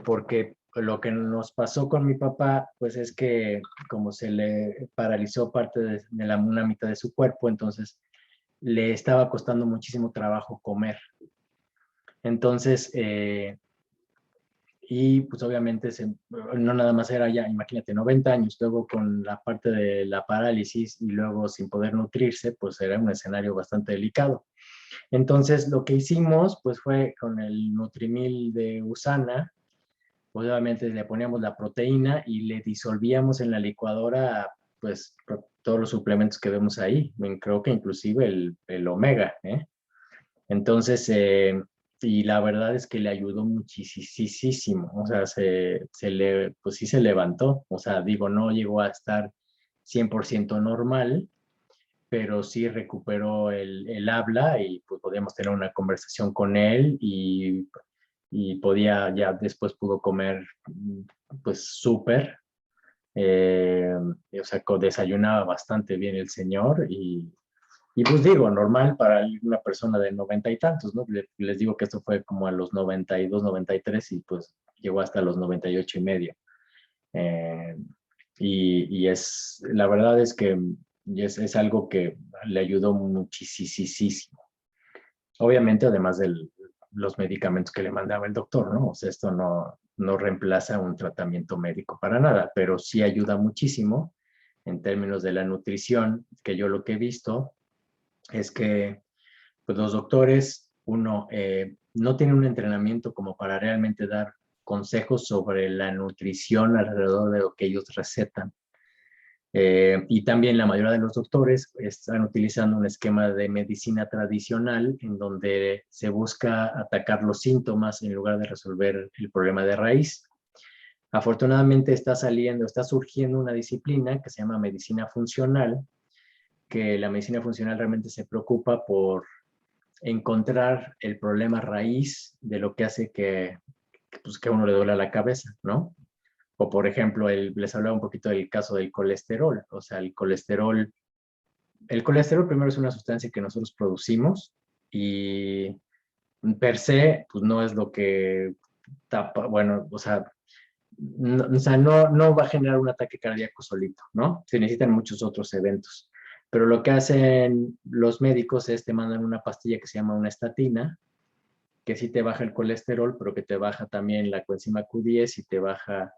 porque lo que nos pasó con mi papá, pues es que como se le paralizó parte de una mitad de su cuerpo, entonces le estaba costando muchísimo trabajo comer. Entonces, Y pues obviamente no nada más era ya, imagínate, 90 años, luego con la parte de la parálisis y luego sin poder nutrirse, pues era un escenario bastante delicado. Entonces lo que hicimos pues fue con el Nutrimil de Usana, pues obviamente le poníamos la proteína y le disolvíamos en la licuadora pues todos los suplementos que vemos ahí, creo que inclusive el omega, ¿eh? Entonces, y la verdad es que le ayudó muchísimo, o sea, pues sí se levantó, o sea, digo, no llegó a estar 100% normal, pero sí recuperó el habla y pues podíamos tener una conversación con él y podía, ya después pudo comer pues súper, o sea, desayunaba bastante bien el señor y pues digo, normal para una persona de 90 y tantos, ¿no? Les digo que esto fue como a los 92, 93 y pues llegó hasta los 98 y medio. Eh, la verdad es que es algo que le ayudó muchísimo. Obviamente, además de los medicamentos que le mandaba el doctor, ¿no? O sea, esto no reemplaza un tratamiento médico para nada, pero sí ayuda muchísimo en términos de la nutrición, que yo lo que he visto es que pues los doctores, uno, no tienen un entrenamiento como para realmente dar consejos sobre la nutrición alrededor de lo que ellos recetan. Y también la mayoría de los doctores están utilizando un esquema de medicina tradicional en donde se busca atacar los síntomas en lugar de resolver el problema de raíz. Afortunadamente está surgiendo una disciplina que se llama medicina funcional, que la medicina funcional realmente se preocupa por encontrar el problema raíz de lo que hace que a uno le duela la cabeza, ¿no? O por ejemplo, les hablaba un poquito del caso del colesterol. O sea, el colesterol primero es una sustancia que nosotros producimos y per se, pues no es lo que tapa, bueno, o sea, no va a generar un ataque cardíaco solito, ¿no? Se necesitan muchos otros eventos. Pero lo que hacen los médicos es te mandan una pastilla que se llama una estatina, que sí te baja el colesterol, pero que te baja también la coenzima Q10 y te baja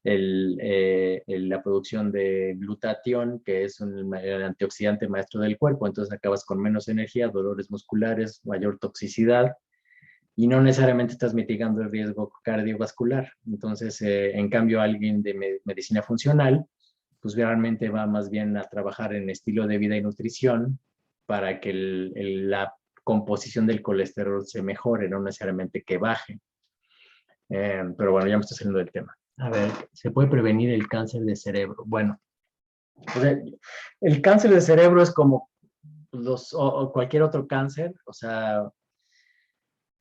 la producción de glutatión, que es el antioxidante maestro del cuerpo. Entonces acabas con menos energía, dolores musculares, mayor toxicidad y no necesariamente estás mitigando el riesgo cardiovascular. Entonces, en cambio, alguien de medicina funcional, pues realmente va más bien a trabajar en estilo de vida y nutrición para que la composición del colesterol se mejore, no necesariamente que baje. Pero bueno, ya me estoy saliendo del tema. A ver, ¿se puede prevenir el cáncer de cerebro? Bueno, el cáncer de cerebro es como o cualquier otro cáncer, o sea,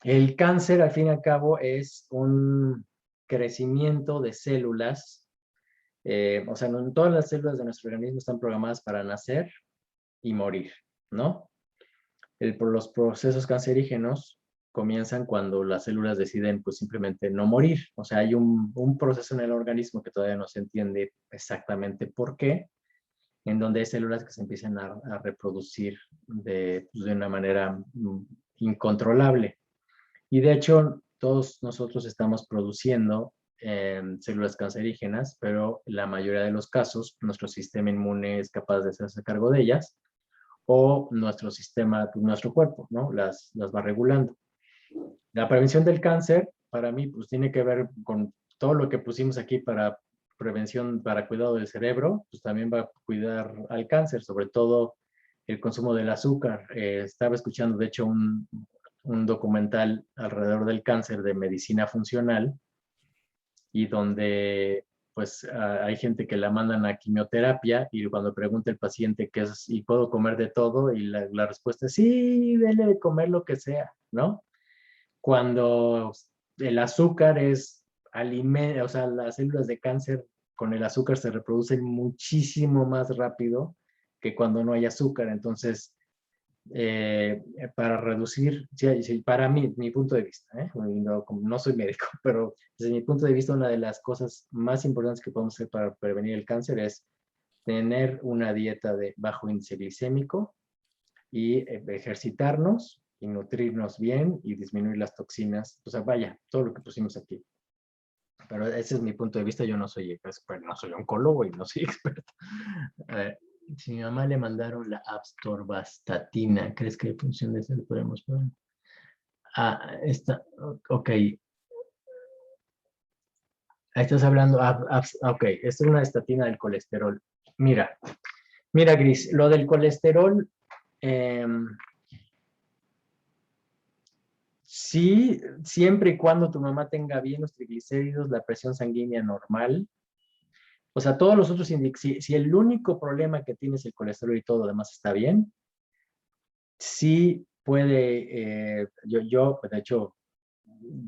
el cáncer, al fin y al cabo, es un crecimiento de células. O sea, no todas las células de nuestro organismo están programadas para nacer y morir, ¿no? Los procesos cancerígenos comienzan cuando las células deciden, pues, simplemente no morir. O sea, hay un proceso en el organismo que todavía no se entiende exactamente por qué, en donde hay células que se empiezan a reproducir pues, de una manera incontrolable. Y de hecho, todos nosotros estamos produciendo células cancerígenas, pero la mayoría de los casos, nuestro sistema inmune es capaz de hacerse cargo de ellas, o nuestro sistema, nuestro cuerpo, ¿no? Las va regulando. La prevención del cáncer, para mí, pues tiene que ver con todo lo que pusimos aquí para prevención, para cuidado del cerebro, pues también va a cuidar al cáncer, sobre todo el consumo del azúcar. Estaba escuchando, de hecho, un documental alrededor del cáncer de medicina funcional y donde pues hay gente que la mandan a quimioterapia y cuando pregunta el paciente qué es, ¿y puedo comer de todo? Y la respuesta es, sí, dele de comer lo que sea, ¿no? Cuando el azúcar es alimento, o sea, las células de cáncer con el azúcar se reproducen muchísimo más rápido que cuando no hay azúcar. Entonces, para reducir, sí, para mí, mi punto de vista, no soy médico, pero desde mi punto de vista, una de las cosas más importantes que podemos hacer para prevenir el cáncer es tener una dieta de bajo índice glicémico y ejercitarnos y nutrirnos bien y disminuir las toxinas. O sea, vaya, todo lo que pusimos aquí. pero ese es mi punto de vista. Yo no soy experto, no soy oncólogo y no soy experto. A ver, si mi mamá le mandaron la atorvastatina, ¿crees que en función de eso le podemos poner? Ah, esta, ok. Estás hablando, ok, esta es una estatina del colesterol. Mira, Gris, lo del colesterol, sí, siempre y cuando tu mamá tenga bien los triglicéridos, la presión sanguínea normal, o sea, todos los otros si el único problema que tienes es el colesterol y todo lo demás está bien, sí puede, de hecho,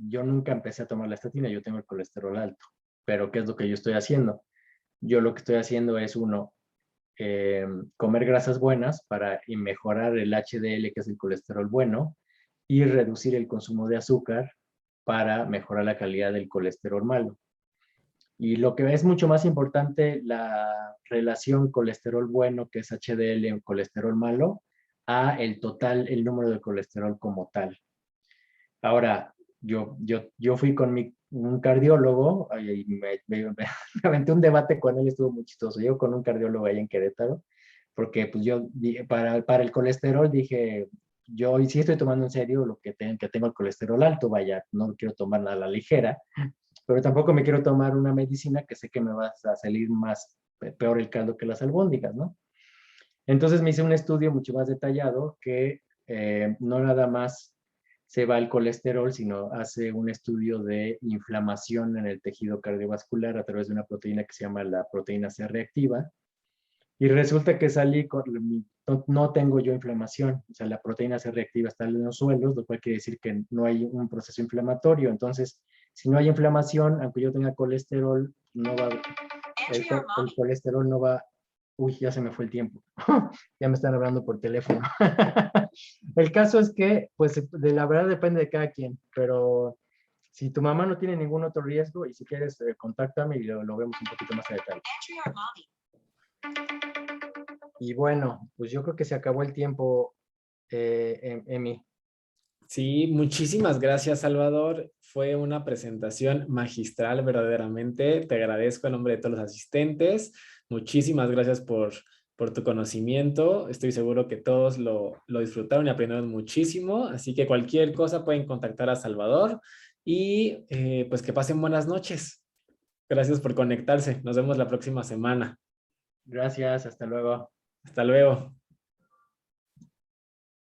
yo nunca empecé a tomar la estatina, yo tengo el colesterol alto, pero ¿qué es lo que yo estoy haciendo? Yo lo que estoy haciendo es, comer grasas buenas para mejorar el HDL, que es el colesterol bueno, y reducir el consumo de azúcar para mejorar la calidad del colesterol malo. Y lo que es mucho más importante, la relación colesterol bueno, que es HDL en colesterol malo, a el total, el número de colesterol como tal. Ahora, yo fui con un cardiólogo y me aventé un debate con él, estuvo muy chistoso. Yo con un cardiólogo ahí en Querétaro, porque pues yo para el colesterol dije, yo sí estoy tomando en serio lo que tengo el colesterol alto, vaya, no quiero tomarla a la ligera, pero tampoco me quiero tomar una medicina que sé que me va a salir peor el caldo que las albóndigas, ¿no? Entonces me hice un estudio mucho más detallado que no nada más se va el colesterol, sino hace un estudio de inflamación en el tejido cardiovascular a través de una proteína que se llama la proteína C reactiva. Y resulta que salí no tengo yo inflamación, o sea, la proteína C reactiva está en los suelos, lo cual quiere decir que no hay un proceso inflamatorio. Entonces, si no hay inflamación, aunque yo tenga colesterol, el colesterol no va. Uy, ya se me fue el tiempo. Ya me están hablando por teléfono. El caso es que, pues, de la verdad depende de cada quien, pero si tu mamá no tiene ningún otro riesgo y si quieres, contáctame y lo vemos un poquito más a detalle. Y bueno, pues yo creo que se acabó el tiempo, Emi. Sí, muchísimas gracias, Salvador. Fue una presentación magistral, verdaderamente. Te agradezco en nombre de todos los asistentes. Muchísimas gracias por tu conocimiento. Estoy seguro que todos lo disfrutaron y aprendieron muchísimo. Así que cualquier cosa pueden contactar a Salvador y pues que pasen buenas noches. Gracias por conectarse. Nos vemos la próxima semana. Gracias, hasta luego. Hasta luego.